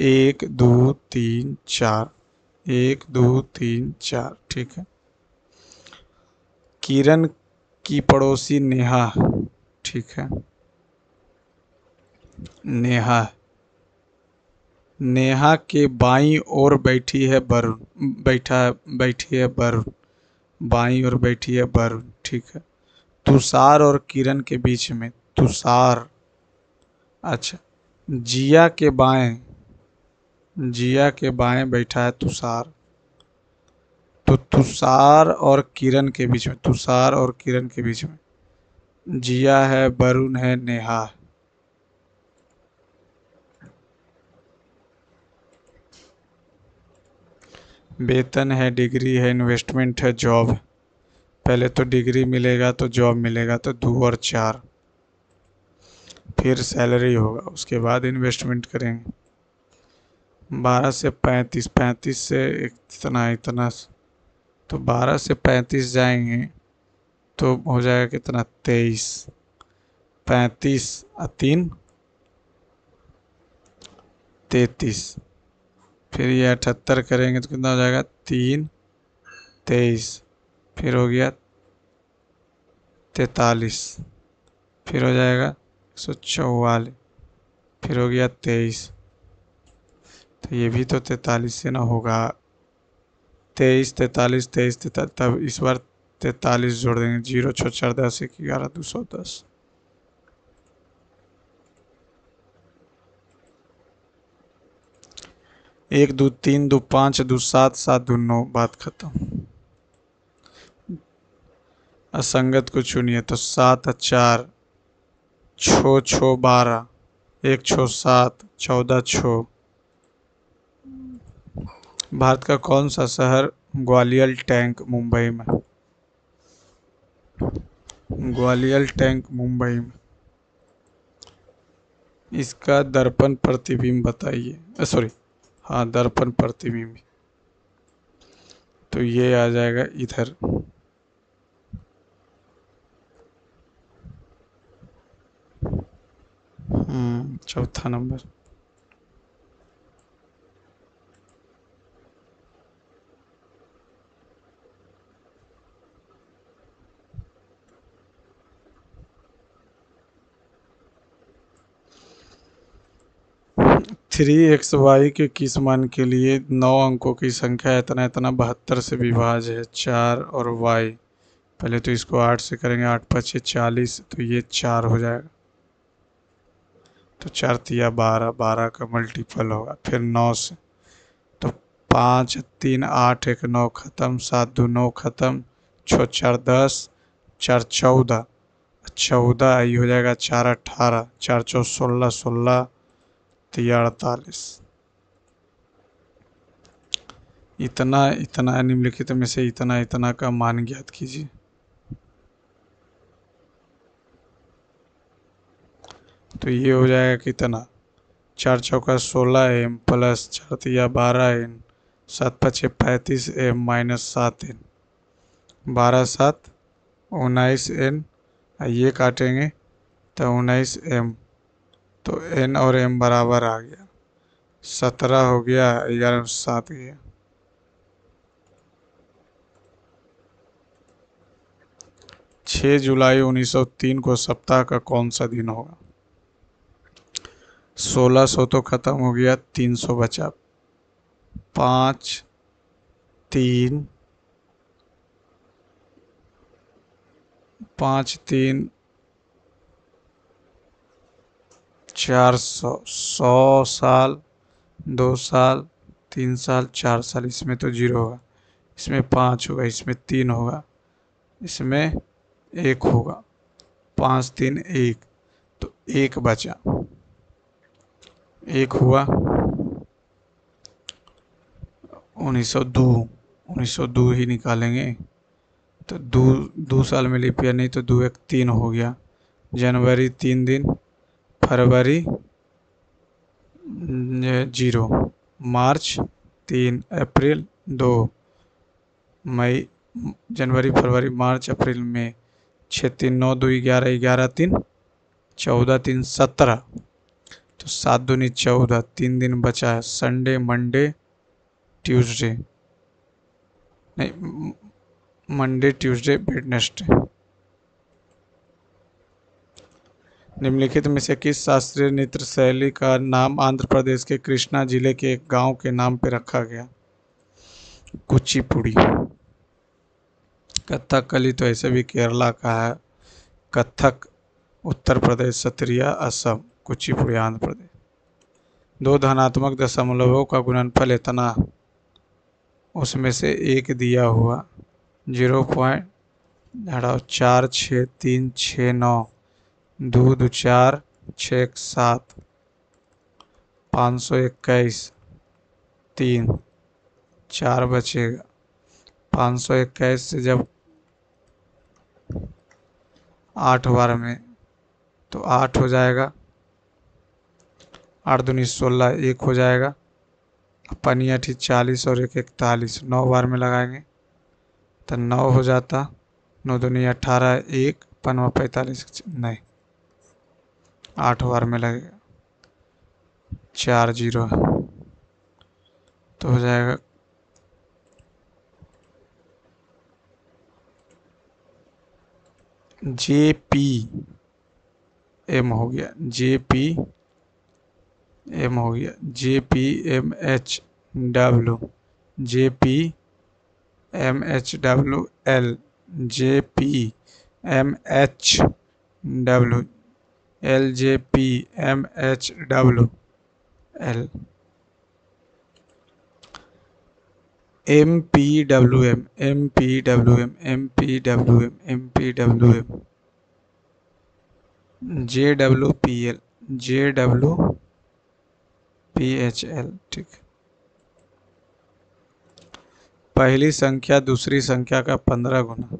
1 2 3 4, 1 2 3 4, ठीक है। किरण की पड़ोसी नेहा, ठीक है, नेहा। नेहा के बाईं ओर बैठी है वरुण, बैठी है वरुण, बाईं ओर बैठी है वरुण, ठीक है। तुषार और किरण के बीच में, तुषार, अच्छा। जिया के बाएं, जिया के बाएं बैठा है तुषार। तो तुषार और किरण के बीच में, तुषार और किरण के बीच में जिया है, वरुण है, नेहा है। वेतन है, डिग्री है, इन्वेस्टमेंट है, जॉब है। पहले तो डिग्री मिलेगा तो जॉब मिलेगा, तो 2 और 4, फिर सैलरी होगा, उसके बाद इन्वेस्टमेंट करेंगे। 12 से 35, 35 से इतना इतना, तो 12 से 35 जाएंगे तो हो जाएगा कितना, 23। 35 और 3 33, फिर ये 78 करेंगे तो कितना हो जाएगा, 3 23, फिर हो गया 43, फिर हो जाएगा 144, फिर हो गया 23। तो ये भी तो 43 से ना होगा। 23 43 23 43, तब इस बार 43 जोड़ देंगे। 0 6 4 10 1 11 210। 1 2 3 2 5 2 7 7 2 9, बात खत्म। असंगत को चुनिए तो 7 और 4 6 6 12, 1 6 7 14 6। भारत का कौन सा शहर ग्वालियर टैंक मुंबई में, ग्वालियर टैंक मुंबई में, इसका दर्पण प्रतिबिंब बताइए, सॉरी, हाँ दर्पण प्रतिबिंब, तो ये आ जाएगा इधर। चौथा नंबर। थ्री एक्स वाई के किस मान के लिए 9 अंकों की संख्या इतना इतना 72 से विभाज्य है, 4 और वाई। पहले तो इसको 8 से करेंगे, 8 5 40, तो ये 4 हो जाएगा। तो 4 तिया 12, 12 का मल्टीपल होगा, फिर 9 से, तो 5 3 8 1 9 खत्म, 7 2 9 खत्म, 6 4 10, 4 14, 14 ये हो जाएगा, 4 18, 4 4 16 16, तिया 48। इतना इतना निम्नलिखित में से इतना इतना का मान ज्ञात कीजिए। तो ये हो जाएगा कितना, 4 चौका 16 m प्लस 4 तिया 12 n, 7 पचे 35 m माइनस 7 n, 12 7 19 n, ये काटेंगे तो 19 m, तो n और m बराबर आ गया, 17 हो गया, 11 7 गया। 6 जुलाई 1903 को सप्ताह का कौन सा दिन होगा। 1600 तो खत्म हो गया, 300 बचा, 5 3 5 3 400, 100 साल, 2 साल, 3 साल, 4 साल, इसमें तो 0 होगा, इसमें 5 होगा, इसमें 3 होगा, इसमें 1 होगा, 5 3 1, तो 1 बचा, 1 हुआ 1902, 1902 ही निकालेंगे। तो 2 साल में लीप ईयर नहीं, तो 2 1 3 हो गया। जनवरी 3 दिन, फरवरी 0, मार्च 3, अप्रैल 2, मई, जनवरी फरवरी मार्च अप्रैल मई, 6 3 9 2 11, 11 3 14 3 17, तो 7 दूनी 14, 3 दिन बचा है, संडे मंडे ट्यूसडे, नहीं, मंडे ट्यूसडे वेडनेसडे। निम्नलिखित में से किस शास्त्रीय नृत्य शैली का नाम आंध्र प्रदेश के कृष्णा जिले के एक गांव के नाम पर रखा गया? कुचिपुड़ी। कथकली तो ऐसे भी केरला का है। कथक उत्तर प्रदेश, सत्रिया असम, कुचिपुड़ी आंध्र प्रदेश। दो धनात्मक दशमलवों का गुणनफल इतना, उसमें से एक दिया हुआ 0.46369, दो दो 4, 6 7, 521, 3, 4 बचेगा। 521 से जब 8 बार में तो 8 हो जाएगा, 8 दूनी 16, 1 हो जाएगा। पनी 8 40 और 1 41, 9 बार में लगाएंगे तो 9 हो जाता। 9 दूनी 18, 1 पनवा 45, नहीं 8 बार में लगेगा, 4 0 है तो हो जाएगा JP M हो गया, JP M हो गया, JPMHW, JPMHWL, JPMHW, LJPMHWL, MPWM, MPWM, MPWM, MPWM, JWPL, JWPHL। ठीक। पहली संख्या दूसरी संख्या का 15 गुना।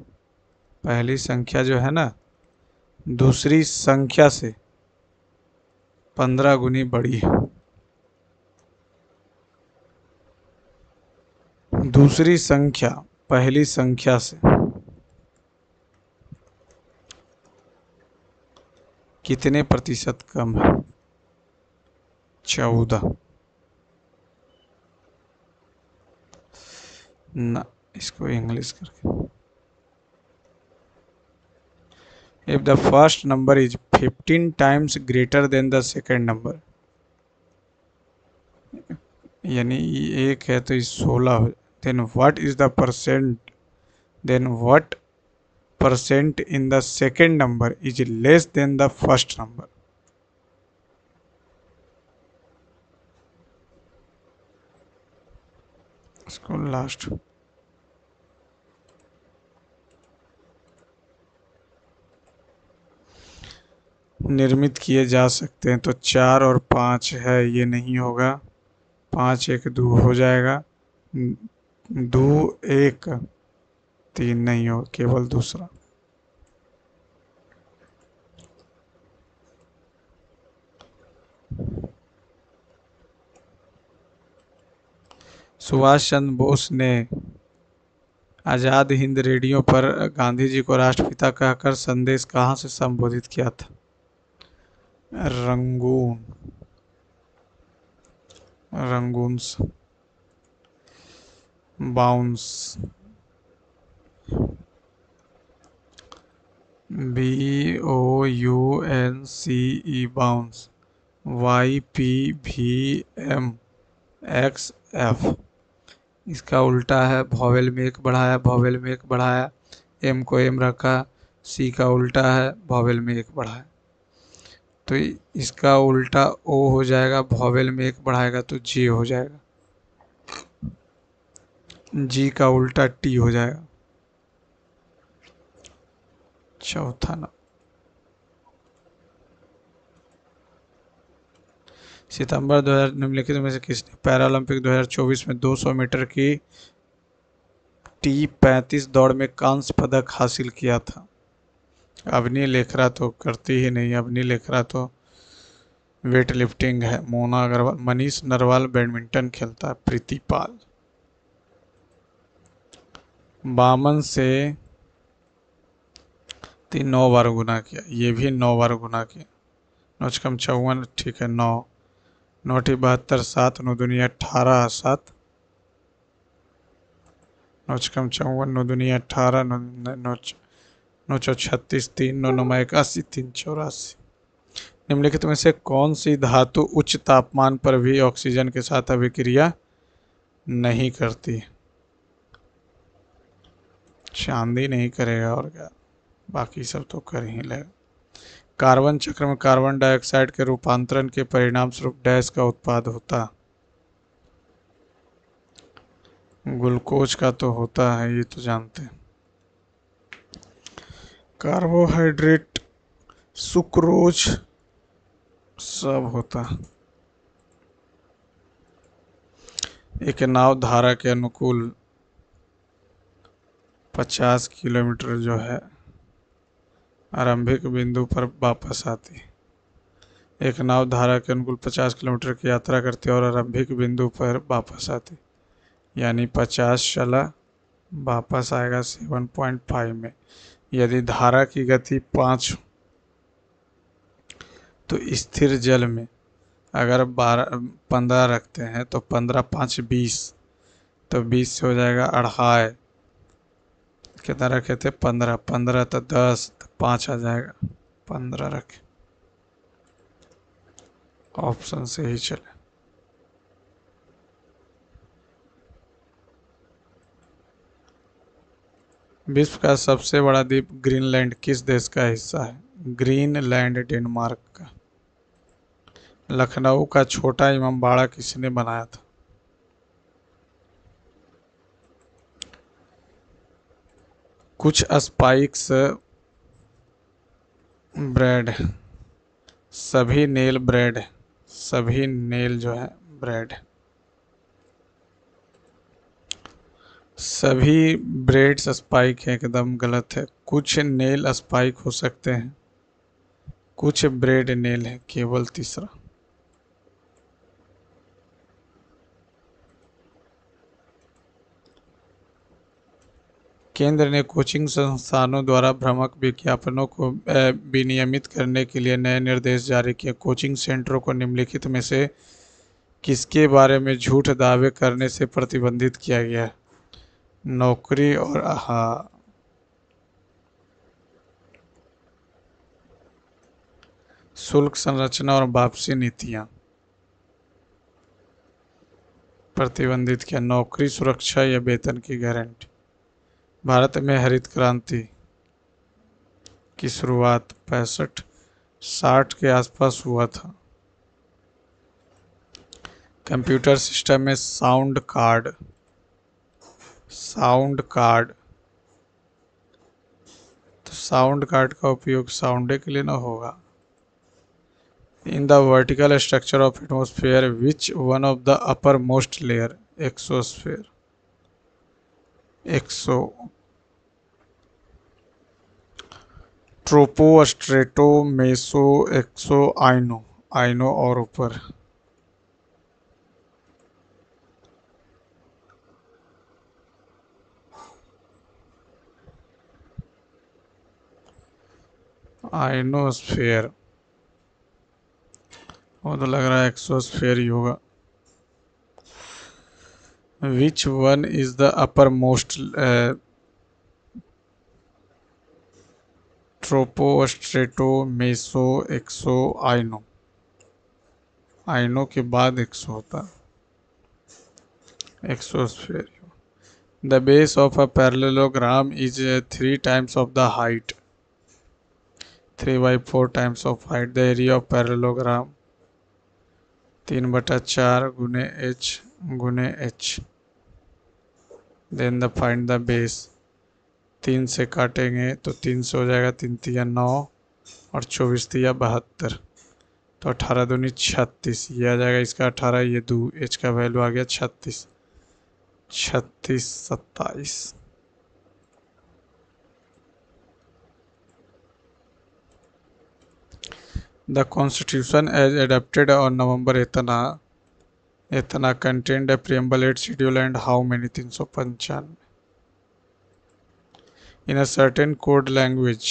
पहली संख्या जो है ना, दूसरी संख्या से 15 गुनी बड़ी है। दूसरी संख्या पहली संख्या से कितने प्रतिशत कम है? 14 ना, इसको इंग्लिश करके। If the first number is 15 times greater than the second number, यानी एक है तो 16 हो, then what is the percent, then what percent in the second number is less than the first number? इसको लास्ट निर्मित किए जा सकते हैं तो 4 और 5 है, ये नहीं होगा। 5 1 2 हो जाएगा, 2 1 3 नहीं होगा, केवल दूसरा। सुभाष चंद्र बोस ने आज़ाद हिंद रेडियो पर गांधी जी को राष्ट्रपिता कहकर संदेश कहाँ से संबोधित किया था? Rangoon, Rangoon bounce, BOUNCE bounce, YPVMXF। इसका उल्टा है, वॉवेल में एक बढ़ाया, वॉवेल में एक बढ़ाया, M को M रखा, C का उल्टा है, वॉवेल में एक बढ़ाया, तो इसका उल्टा O हो जाएगा, वॉवेल में एक बढ़ाएगा तो J हो जाएगा, G का उल्टा T हो जाएगा। चौथा ना, सितंबर 2000 निम्नलिखित में से किसने पैरालंपिक 2024 में 200 मीटर की T35 दौड़ में कांस्य पदक हासिल किया था? अवनी लेखरा तो करती ही नहीं, अवनी लेखरा तो वेट लिफ्टिंग है। मोना अग्रवाल, मनीष नरवाल बैडमिंटन खेलता है। प्रीतिपाल। बामन से 9 बार गुना किया, ये भी 9 बार गुना किया। 9 कम 54, ठीक है 9, 9 72, 7 9 दुनिया 18, 7 9 कम 54, 9 दुनिया 18, 9 9 36, 3 9 9 81, 3 84। निम्नलिखित में से कौन सी धातु उच्च तापमान पर भी ऑक्सीजन के साथ अभिक्रिया नहीं करती? चांदी नहीं करेगा और क्या, बाकी सब तो कर ही लेगा। कार्बन चक्र में कार्बन डाइऑक्साइड के रूपांतरण के परिणाम स्वरूप डैश का उत्पाद होता? ग्लूकोज का तो होता है, ये तो जानते हैं। कार्बोहाइड्रेट, सुक्रोज सब होता। एक नाव धारा के अनुकूल 50 किलोमीटर जो है आरंभिक बिंदु पर वापस आती। एक नाव धारा के अनुकूल 50 किलोमीटर की यात्रा करती है और आरंभिक बिंदु पर वापस आती, यानी 50 चला वापस आएगा 7.5 में। यदि धारा की गति 5 तो स्थिर जल में अगर 15 रखते हैं तो 15 5 20, तो 20 से हो जाएगा 2.5। कितना रखे थे? 15, 15 तो 10, तो 5 आ जाएगा। 15 रखे, ऑप्शन से ही चले। विश्व का सबसे बड़ा द्वीप ग्रीनलैंड किस देश का हिस्सा है? ग्रीनलैंड डेनमार्क का। लखनऊ का छोटा इमामबाड़ा किसने बनाया था? कुछ स्पाइक्स ब्रेड, सभी नेल ब्रेड, सभी नेल जो है ब्रेड, सभी ब्रेड्स स्पाइक है, एकदम गलत है। कुछ नेल स्पाइक हो सकते हैं, कुछ ब्रेड नेल है, केवल तीसरा। केंद्र ने कोचिंग संस्थानों द्वारा भ्रामक विज्ञापनों को विनियमित करने के लिए नए निर्देश जारी किए। कोचिंग सेंटरों को निम्नलिखित में से किसके बारे में झूठ दावे करने से प्रतिबंधित किया गया? नौकरी और शुल्क संरचना और वापसी नीतियां प्रतिबंधित किया। नौकरी सुरक्षा या वेतन की गारंटी। भारत में हरित क्रांति की शुरुआत 65-60 के आसपास हुआ था। कंप्यूटर सिस्टम में साउंड कार्ड, तो साउंड कार्ड का उपयोग साउंड के लिए ना होगा। In the vertical structure of atmosphere which one of the upper most layer? Exosphere, exo, tropo, strato, meso, exo, iono. Iono और ऊपर। आइनोस्फेयर, वो तो लग रहा है एक्सोस्फेयर ही होगा। Which one is the upper most? Tropo, strato, meso, exo, iono. Iono के बाद एक्सो होता, exosphere. The base of a parallelogram is 3 times of the height, 3/4 times of height. The area of parallelogram 3/4 गुने h गुने h। Then the find the base, 3 से काटेंगे तो 3 से हो जाएगा, 3 तिया 9 और 24 तिया 72, तो 18 दूनी 36, ये आ जाएगा इसका 18, ये 2, h का वैल्यू आ गया 36, 36 27। The Constitution as adopted on November इतना contained a preamble, its schedule and how many? 395 in a certain code language।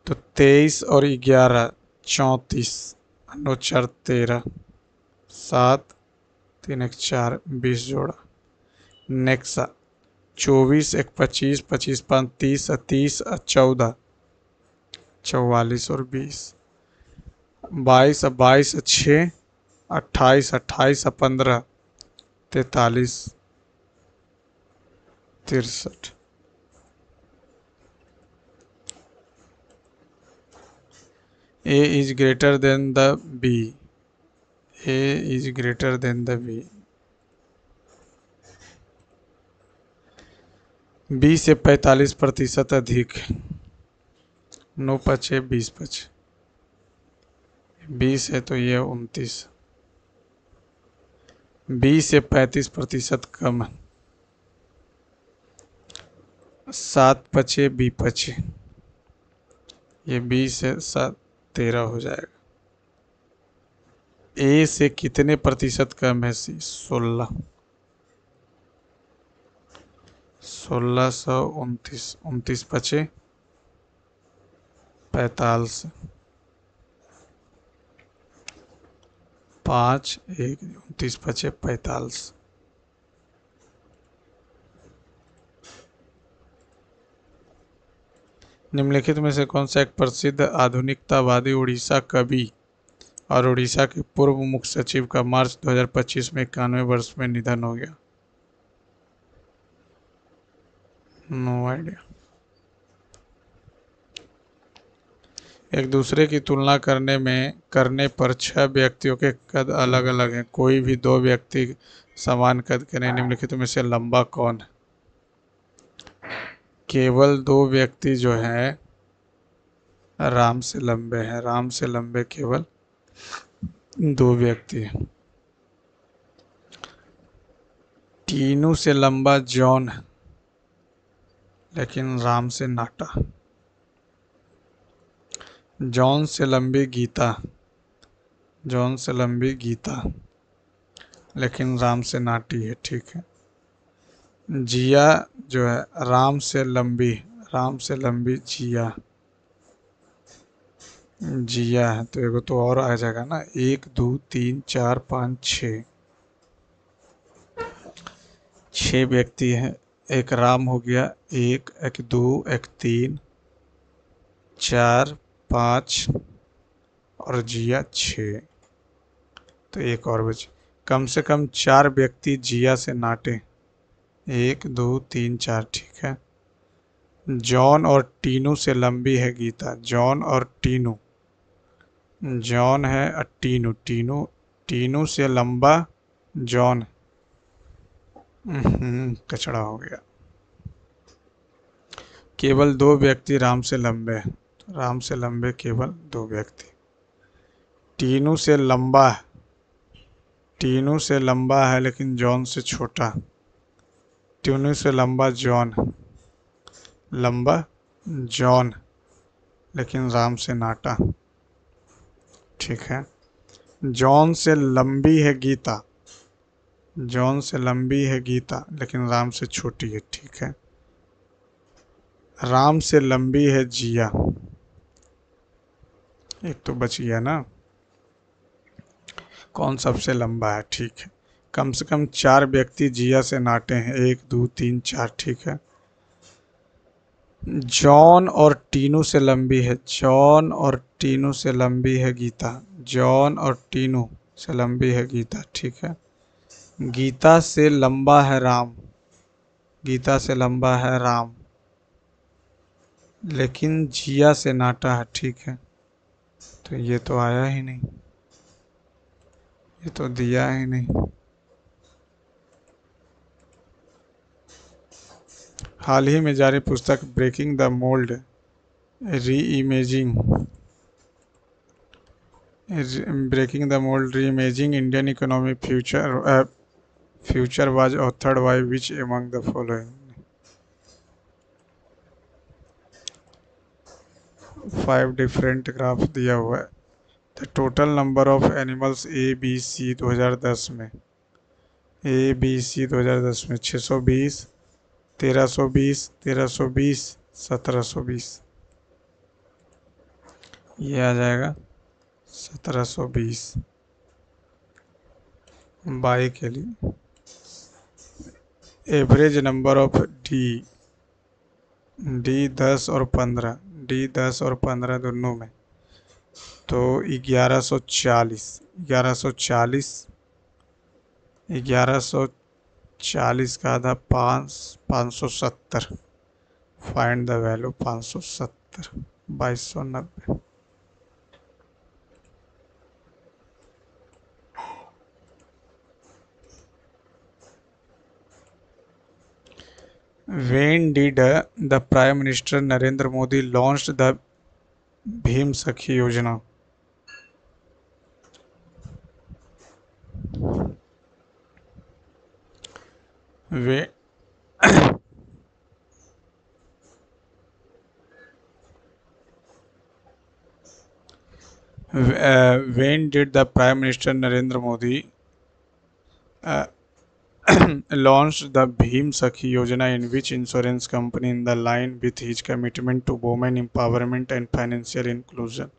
तो 23 और 11 34, अनुच्छेद 13 7 3 1 4 20 जोड़ा। नेक्सा 24 1 25 25 5 30 30 14 44 और 20। 22 22 6, 28 28 15, 43 63। A is greater than the B. A is greater than the B. B से 45% अधिक। 9 पचे 20 पचे 20 है तो ये 29। B से 35% कम। 7 पचे 20 पचे, ये 20 से 7 13 हो जाएगा। A से कितने प्रतिशत कम है? C 16। 1629, 29 पचे 45, 5 1 29 पचे 45। निम्नलिखित में से कौन सा एक प्रसिद्ध आधुनिकतावादी उड़ीसा कवि और उड़ीसा के पूर्व मुख्य सचिव का मार्च 2025 में 91 वर्ष में निधन हो गया? No idea. एक दूसरे की तुलना करने पर 6 व्यक्तियों के कद अलग अलग हैं। कोई भी 2 व्यक्ति समान कद के नहीं। निम्नलिखित में से लंबा कौन है? केवल 2 व्यक्ति जो हैं राम से लंबे हैं। राम से लंबे केवल 2 व्यक्ति हैं। टीनू से लंबा जॉन है, लेकिन राम से नाटा। जॉन से लंबी गीता, जॉन से लंबी गीता, लेकिन राम से नाटी है। ठीक है। जिया जो है राम से लंबी जिया, जिया है तो एगो तो और आ जाएगा ना। 1 2 3 4 5 6, 6 व्यक्ति हैं। एक राम हो गया, एक 2 1 3 4 5 और जिया 6, तो एक और बचे। कम से कम 4 व्यक्ति जिया से नाटे। 1 2 3 4। ठीक है। जॉन और टीनू से लंबी है गीता। जॉन और टीनू, जॉन है और टीनू से लंबा जॉन। कचड़ा हो गया। केवल 2 व्यक्ति राम से लंबे हैं। तो राम से लंबे केवल 2 व्यक्ति। टीनू से लंबा है लेकिन जॉन से छोटा। टीनू से लंबा जॉन लेकिन राम से नाटा। ठीक है। जॉन से लंबी है गीता, लेकिन राम से छोटी है। ठीक है। राम से लंबी है जिया, एक तो बच गया ना। कौन सबसे लंबा है? ठीक है। कम से कम 4 व्यक्ति जिया से नाटे हैं। 1 2 3 4। ठीक है। जॉन और टीनू से लंबी है गीता। जॉन और टीनू से लंबी है गीता। ठीक है। गीता से लंबा है राम, लेकिन जिया से नाटा है। ठीक है। तो ये तो आया ही नहीं, ये तो दिया ही नहीं। हाल ही में जारी पुस्तक ब्रेकिंग द मोल्ड री imaging Indian economy future was authored by which among the following? 5 different graph दिया हुआ है। The total number of animals ABC 2010 में, 620, 1320, 1720। ये आ जाएगा 1720 बाई के लिए। एवरेज नंबर ऑफ डी 10 और 15 दोनों में तो 1140, 1140, 1140 का आधा 570। Find the value 570, 2290। When did the Prime Minister Narendra Modi launched the Bhim Sakhi Yojana? When, when did the Prime Minister Narendra Modi uh, launched the Bhim Sakhi Yojana, in which insurance company in the line with his commitment to women empowerment and financial inclusion?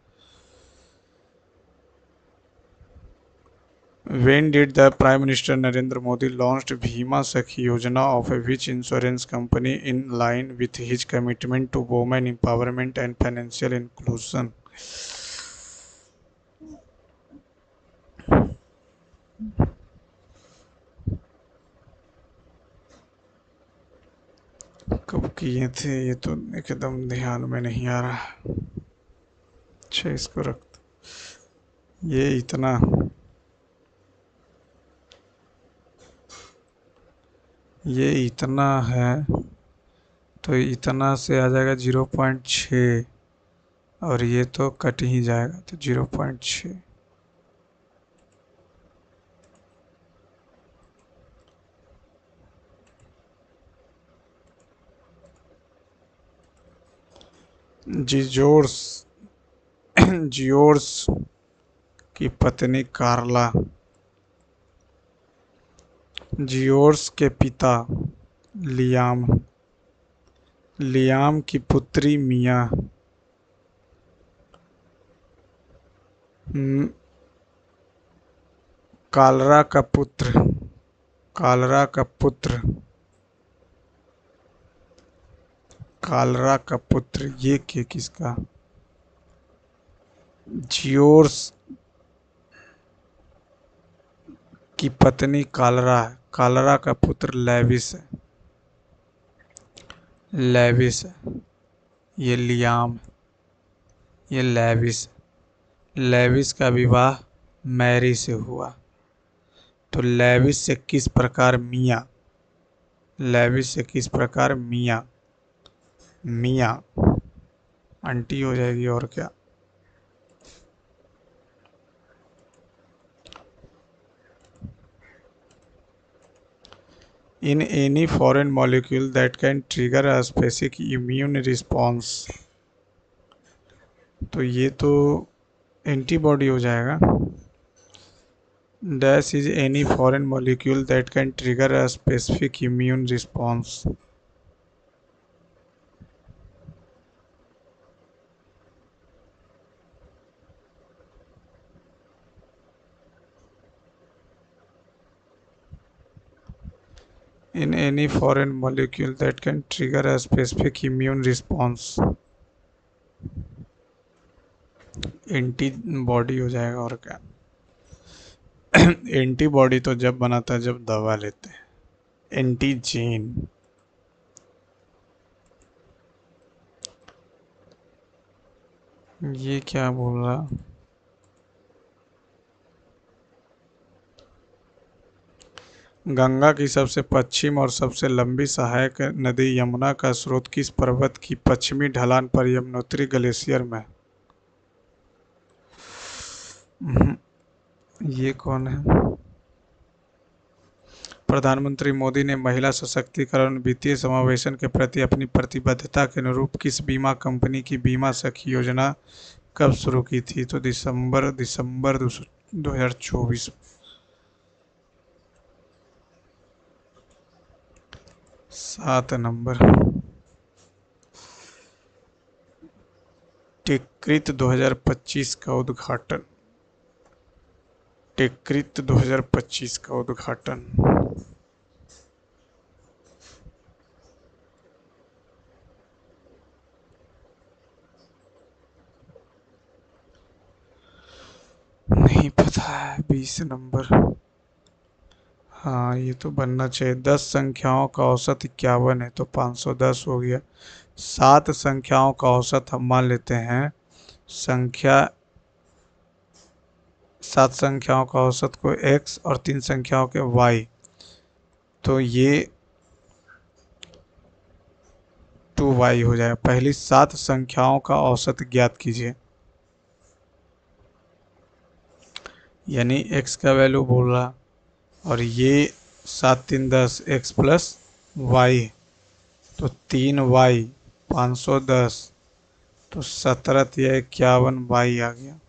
When did the Prime Minister Narendra Modi launched Bhima Sakhi Yojana, of which insurance company in line with his commitment to women empowerment and financial inclusion? कब किए थे ये तो एकदम ध्यान में नहीं आ रहा। अच्छा इसको रख ये इतना ये इतना है तो इतना से आ जाएगा 0.6, और ये तो कट ही जाएगा तो 0.6। जियोर्स जियोर्स की पत्नी कार्ला, जियोर्स के पिता लियाम, लियाम की पुत्री मिया, कालरा का पुत्र, कालरा का पुत्र, कालरा का पुत्र ये के किसका? जियोर्स की पत्नी कालरा है, कालरा का पुत्र लेविस है, लेविस है, ये लियाम, ये लेविस, लेविस का विवाह मैरी से हुआ। तो लेविस से किस प्रकार मिया, लेविस से किस प्रकार मिया, मिया आंटी हो जाएगी और क्या। In any foreign molecule that can trigger a specific immune response, तो ये तो एंटीबॉडी हो जाएगा। Dash is any foreign molecule that can trigger a specific immune response. In any foreign molecule that can trigger a specific immune response, antibody हो जाएगा और क्या। Antibody तो जब बनाता है जब दवा लेते हैं, एंटीजेन। ये क्या बोल रहा? गंगा की सबसे पश्चिम और सबसे लंबी सहायक नदी यमुना का स्रोत किस पर्वत की पश्चिमी ढलान पर यमुनोत्री ग्लेशियर में? ये कौन है? प्रधानमंत्री मोदी ने महिला सशक्तिकरण वित्तीय समावेशन के प्रति अपनी प्रतिबद्धता के अनुरूप किस बीमा कंपनी की बीमा सखी योजना कब शुरू की थी? तो दिसंबर 2024। 7 नंबर। टेक्कृत 2025 का उद्घाटन, टेक्कृत 2025 का उद्घाटन। नहीं पता है 20 नंबर। हाँ ये तो बनना चाहिए। 10 संख्याओं का औसत 51 है तो 510 हो गया। 7 संख्याओं का औसत हम मान लेते हैं संख्या 7 संख्याओं का औसत को x और 3 संख्याओं के y। तो ये 2y हो जाएगा। पहली 7 संख्याओं का औसत ज्ञात कीजिए। यानी x का वैल्यू बोल रहा और ये 7 3 10 x प्लस वाई। तो 3y 510 तो 17 या 51y आ गया।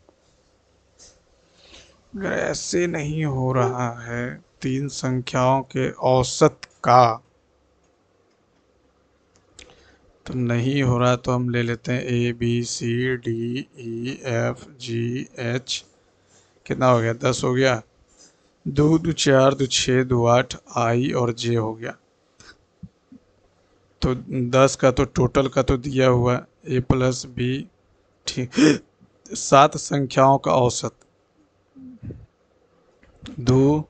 अगर ऐसे नहीं हो रहा है 3 संख्याओं के औसत का तो नहीं हो रहा तो हम ले लेते हैं ABCDEFGH। कितना हो गया 10 हो गया। 2 2 4 2 6 2 8 I और J हो गया। तो 10 का तो टोटल का तो दिया हुआ A प्लस B। ठीक। 7 संख्याओं का औसत 2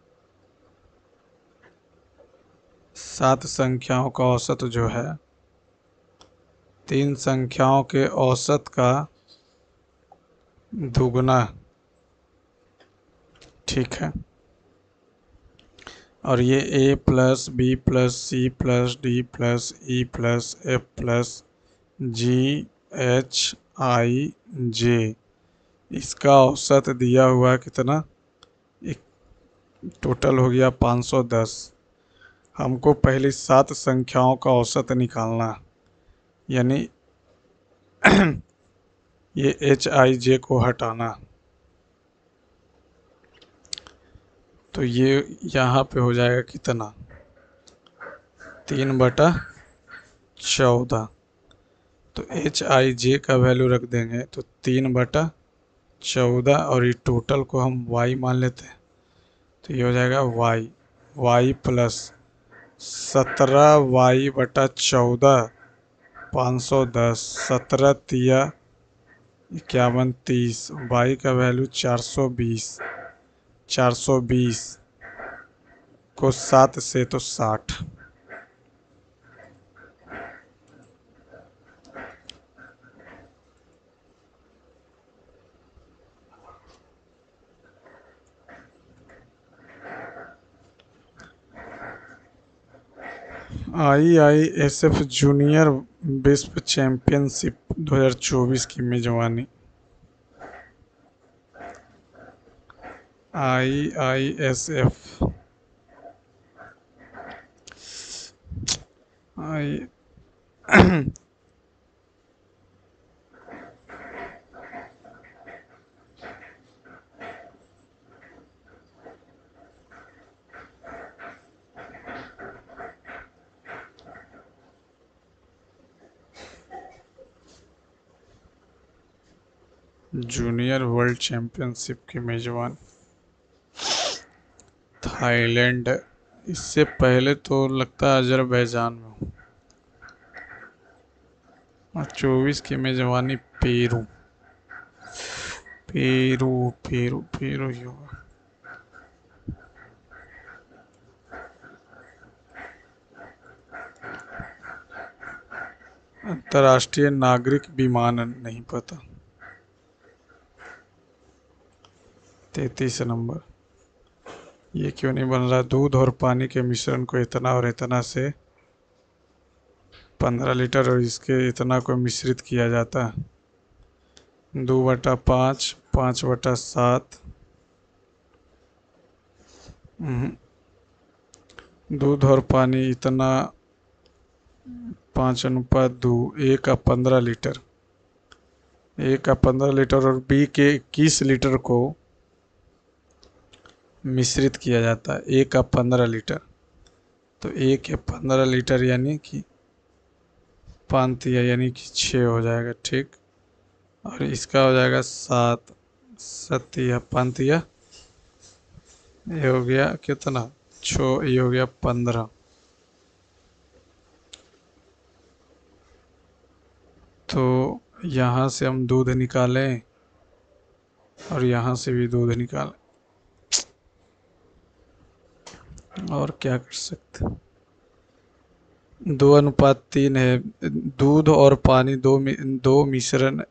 7 संख्याओं का औसत जो है 3 संख्याओं के औसत का दुगना। ठीक है। और ये A plus B plus C plus D plus E plus F plus GHIJ इसका औसत दिया हुआ कितना एक टोटल हो गया 510। हमको पहली 7 संख्याओं का औसत निकालना यानी ये HIJ को हटाना। तो ये यहाँ पे हो जाएगा कितना 3/14। तो HIJ का वैल्यू रख देंगे तो 3/14 और ये टोटल को हम y मान लेते हैं। तो ये हो जाएगा y प्लस 17y/14 510 17 तिया 51 30 y का वैल्यू 420 को 7 से तो 60। IISF जूनियर विश्व चैंपियनशिप 2024 की मेजबानी। IISF आई जूनियर वर्ल्ड चैंपियनशिप की मेजबान थाईलैंड। इससे पहले तो लगता है अजरबैजान में हूँ। और 24 की मेजबानी पेरू पेरू पेरू पेरू ही होगा। अंतर्राष्ट्रीय नागरिक विमानन नहीं पता। 33 नंबर। ये क्यों नहीं बन रहा। दूध और पानी के मिश्रण को इतना और इतना से 15 लीटर और इसके इतना को मिश्रित किया जाता है। 2/5 5/7 दूध और पानी इतना 5:2 A का 15 लीटर A का 15 लीटर और B के 21 लीटर को मिश्रित किया जाता है। A का 15 लीटर तो A के 15 लीटर यानी कि 5 यानी कि 6 हो जाएगा। ठीक। और इसका हो जाएगा 7 7 5 ये हो गया कितना 6 ये हो गया 15। तो यहाँ से हम दूध निकालें और यहाँ से भी दूध निकाल। और क्या कर सकते। 2:3 है। दूध और पानी दो मिश्रण।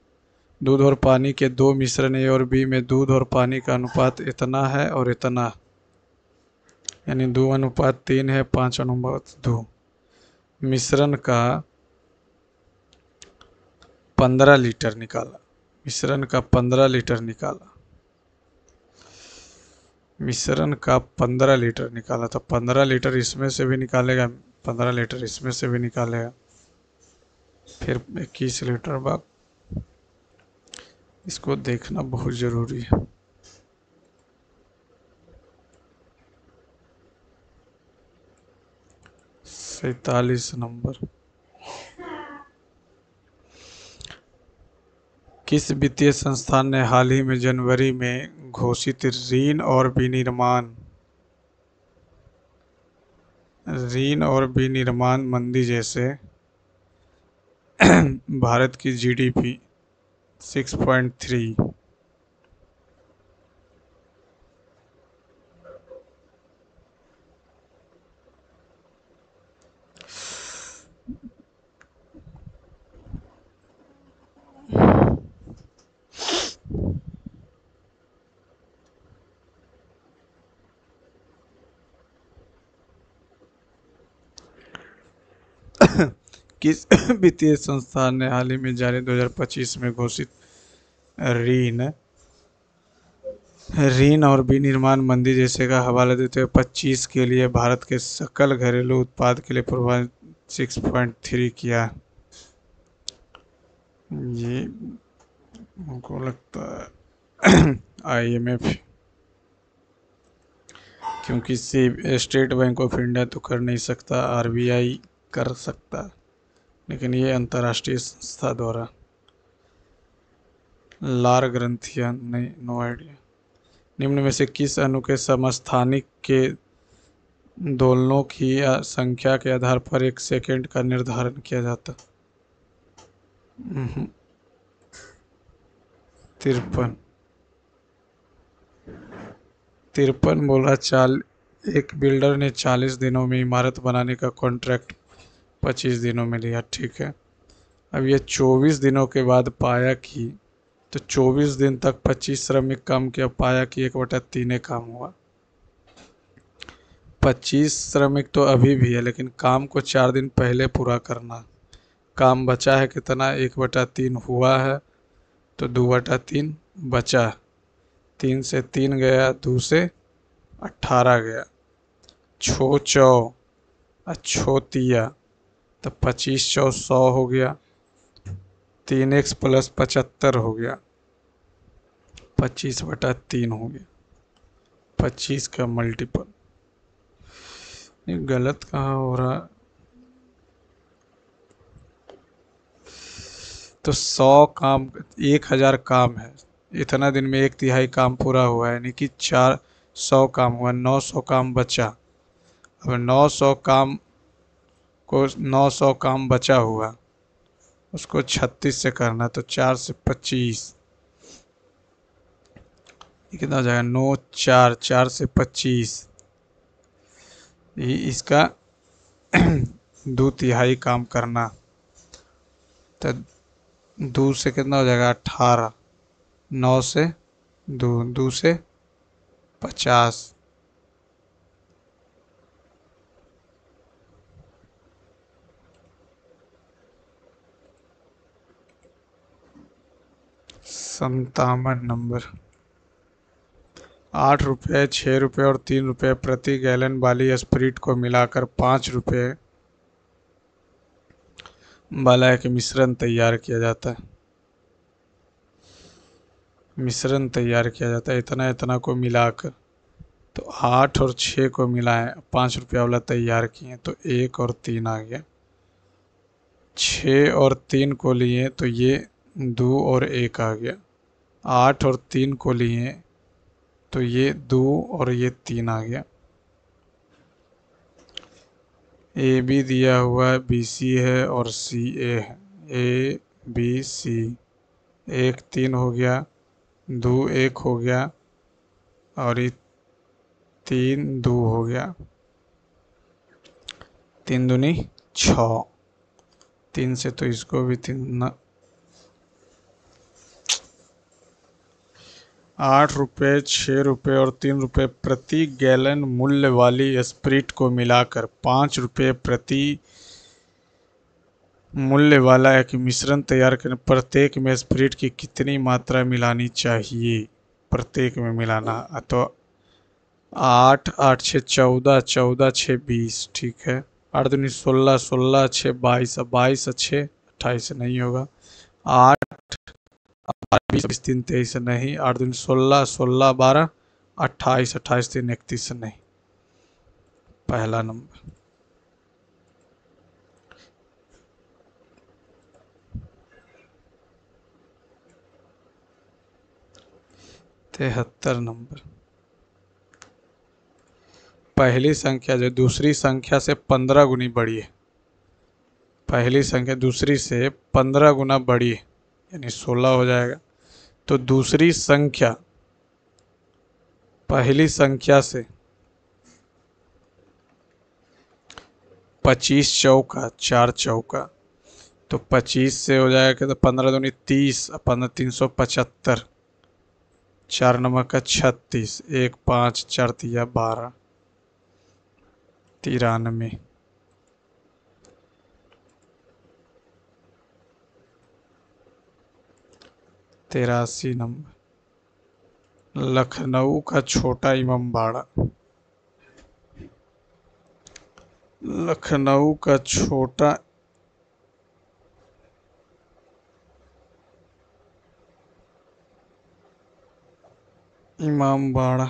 दूध और पानी के दो मिश्रण ए और बी में दूध और पानी का अनुपात इतना है और इतना, यानी 2:3 है, 5:2। मिश्रण का 15 लीटर निकाला। मिश्रण का 15 लीटर निकाला। मिश्रण का 15 लीटर निकाला, तो 15 लीटर इसमें से भी निकालेगा, 15 लीटर इसमें से भी निकालेगा, फिर 21 लीटर बाग। इसको देखना बहुत ज़रूरी है। सैतालीस नंबर। किस वित्तीय संस्थान ने हाल ही में जनवरी में घोषित ऋण और विनिर्माण मंदी जैसे भारत की जीडीपी 6.3, किस वित्तीय संस्थान ने हाल ही में जारी 2025 में घोषित ऋण ऋण और विनिर्माण मंदी जैसे का हवाला देते हुए 25 के लिए भारत के सकल घरेलू उत्पाद के लिए पूर्वानुमान 6.3 किया। ये हमको लगता है IMF, क्योंकि स्टेट बैंक ऑफ इंडिया तो कर नहीं सकता, RBI कर सकता, लेकिन ये अंतर्राष्ट्रीय संस्था द्वारा। लार ग्रंथियां नहीं, नो आइडिया। निम्न में से किस अणु के समस्थानिक के दोलनों की संख्या के आधार पर एक सेकंड का निर्धारण किया जाता। 53 53 बोला। एक बिल्डर ने 40 दिनों में इमारत बनाने का कॉन्ट्रैक्ट 25 दिनों में लिया, ठीक है। अब ये 24 दिनों के बाद पाया कि, तो 24 दिन तक 25 श्रमिक काम किया, पाया कि 1/3 काम हुआ। 25 श्रमिक तो अभी भी है, लेकिन काम को 4 दिन पहले पूरा करना। काम बचा है कितना, 1/3 हुआ है, तो 2/3 बचा। 3 से 3 गया, 2 से 18 गया। छो चौ अछोतिया, तो 25 चौ 100 हो गया। 3x + 75 हो गया, 25/3 हो गया। 25 का मल्टीपल। ये गलत कहाँ हो रहा। तो 100 काम, 1000 काम है, इतना दिन में 1/3 काम पूरा हुआ है, यानी कि 400 काम हुआ, 900 काम बचा। अब 900 काम बचा हुआ, उसको 36 से करना, तो 4 से 25, ये कितना हो जाएगा, 9 4 4 से 25, ये इसका 2/3 काम करना, तो 2 से कितना हो जाएगा, 18, 9 से 2 से 50। संतावन नंबर। 8 रुपये, 6 रुपये और 3 रुपये प्रति गैलन वाली स्प्रिट को मिलाकर 5 रुपये वाला एक मिश्रण तैयार किया जाता है। मिश्रण तैयार किया जाता है, इतना इतना को मिलाकर। तो 8 और 6 को मिलाएं, 5 रुपये वाला तैयार किए, तो 1 और 3 आ गया। 6 और 3 को लिए, तो ये 2 और 1 आ गया। 8 और 3 को लिए, तो ये 2 और ये 3 आ गया। AB दिया हुआ है, BC है और CA है। ABC 1 3 हो गया, दो 1 हो गया और ये 3 2 हो गया, 3 दूनी 6, 3 से तो इसको भी 3 ₹8, ₹6 और ₹3 प्रति गैलन मूल्य वाली स्प्रिट को मिलाकर ₹5 प्रति मूल्य वाला एक मिश्रण तैयार करें। प्रत्येक में स्प्रिट की कितनी मात्रा मिलानी चाहिए? प्रत्येक में मिलाना तो 8 8 6 14, 14 6 20, ठीक है। 8 दूनी 16, 16 6 22, 22 6 28 नहीं होगा। 8 20 3 23 नहीं। 8 दूनी 16, 16 12 28, 28 3 31 नहीं। पहला नंबर। तिहत्तर नंबर। पहली संख्या जो दूसरी संख्या से 15 गुनी बड़ी है, पहली संख्या दूसरी से 15 गुना बड़ी है, यानी 16 हो जाएगा। तो दूसरी संख्या पहली संख्या से 25 चौका 4 चौका, तो 25 से हो जाएगा तो 15 दूनी 30, 15 375, 4 नमक का 36, 1 5 4 तिया 12, 93। तिरासी नंबर। लखनऊ का छोटा इमामबाड़ा। लखनऊ का छोटा इमामबाड़ा,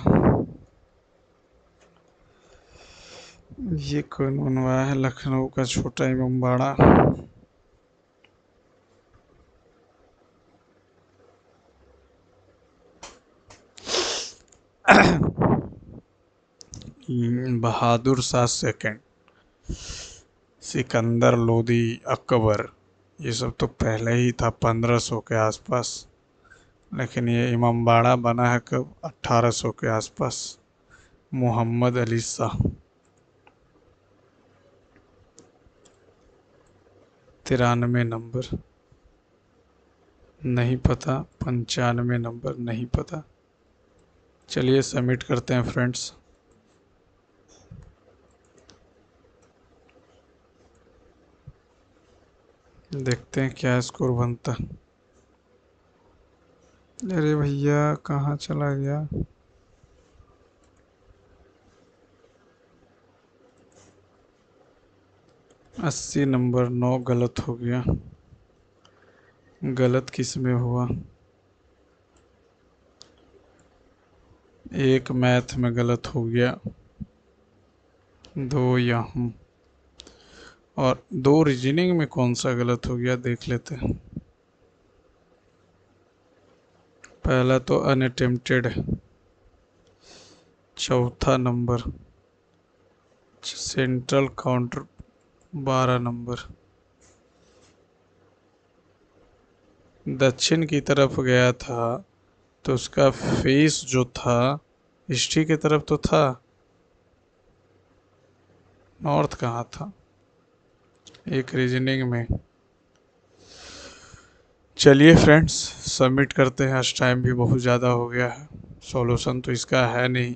ये कौन बनवाया है? लखनऊ का छोटा इमामबाड़ा। बहादुर शाह सेकंड, सिकंदर लोदी, अकबर, ये सब तो पहले ही था 1500 के आसपास, लेकिन ये इमामबाड़ा बना है कब? 1800 के आसपास। मोहम्मद अली शाह। 93 नंबर नहीं पता, 95 नंबर नहीं पता। चलिए सबमिट करते हैं फ्रेंड्स। देखते हैं क्या स्कोर बनता। अरे भैया कहाँ चला गया? 80 नंबर। 9 गलत हो गया। गलत किस में हुआ? एक मैथ में गलत हो गया, 2 यहाँ, और 2 रीजनिंग में कौन सा गलत हो गया देख लेते हैं। पहला तो अनअटेम्प्टेड है। चौथा नंबर सेंट्रल काउंटर 12 नंबर। दक्षिण की तरफ गया था तो उसका फेस जो था हिस्ट्री की तरफ तो था, नॉर्थ कहाँ था? एक रीजनिंग में। चलिए फ्रेंड्स सबमिट करते हैं, आज टाइम भी बहुत ज़्यादा हो गया है। सॉल्यूशन तो इसका है नहीं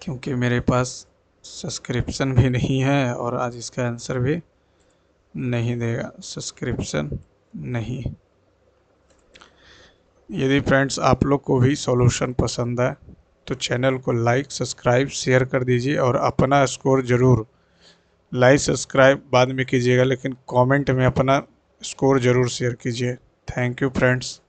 क्योंकि मेरे पास सब्सक्रिप्शन भी नहीं है और आज इसका आंसर भी नहीं देगा, सब्सक्रिप्शन नहीं। यदि फ्रेंड्स आप लोग को भी सॉल्यूशन पसंद है तो चैनल को लाइक सब्सक्राइब शेयर कर दीजिए और अपना स्कोर ज़रूर लाइक सब्सक्राइब बाद में कीजिएगा, लेकिन कमेंट में अपना स्कोर ज़रूर शेयर कीजिए। Thank you friends.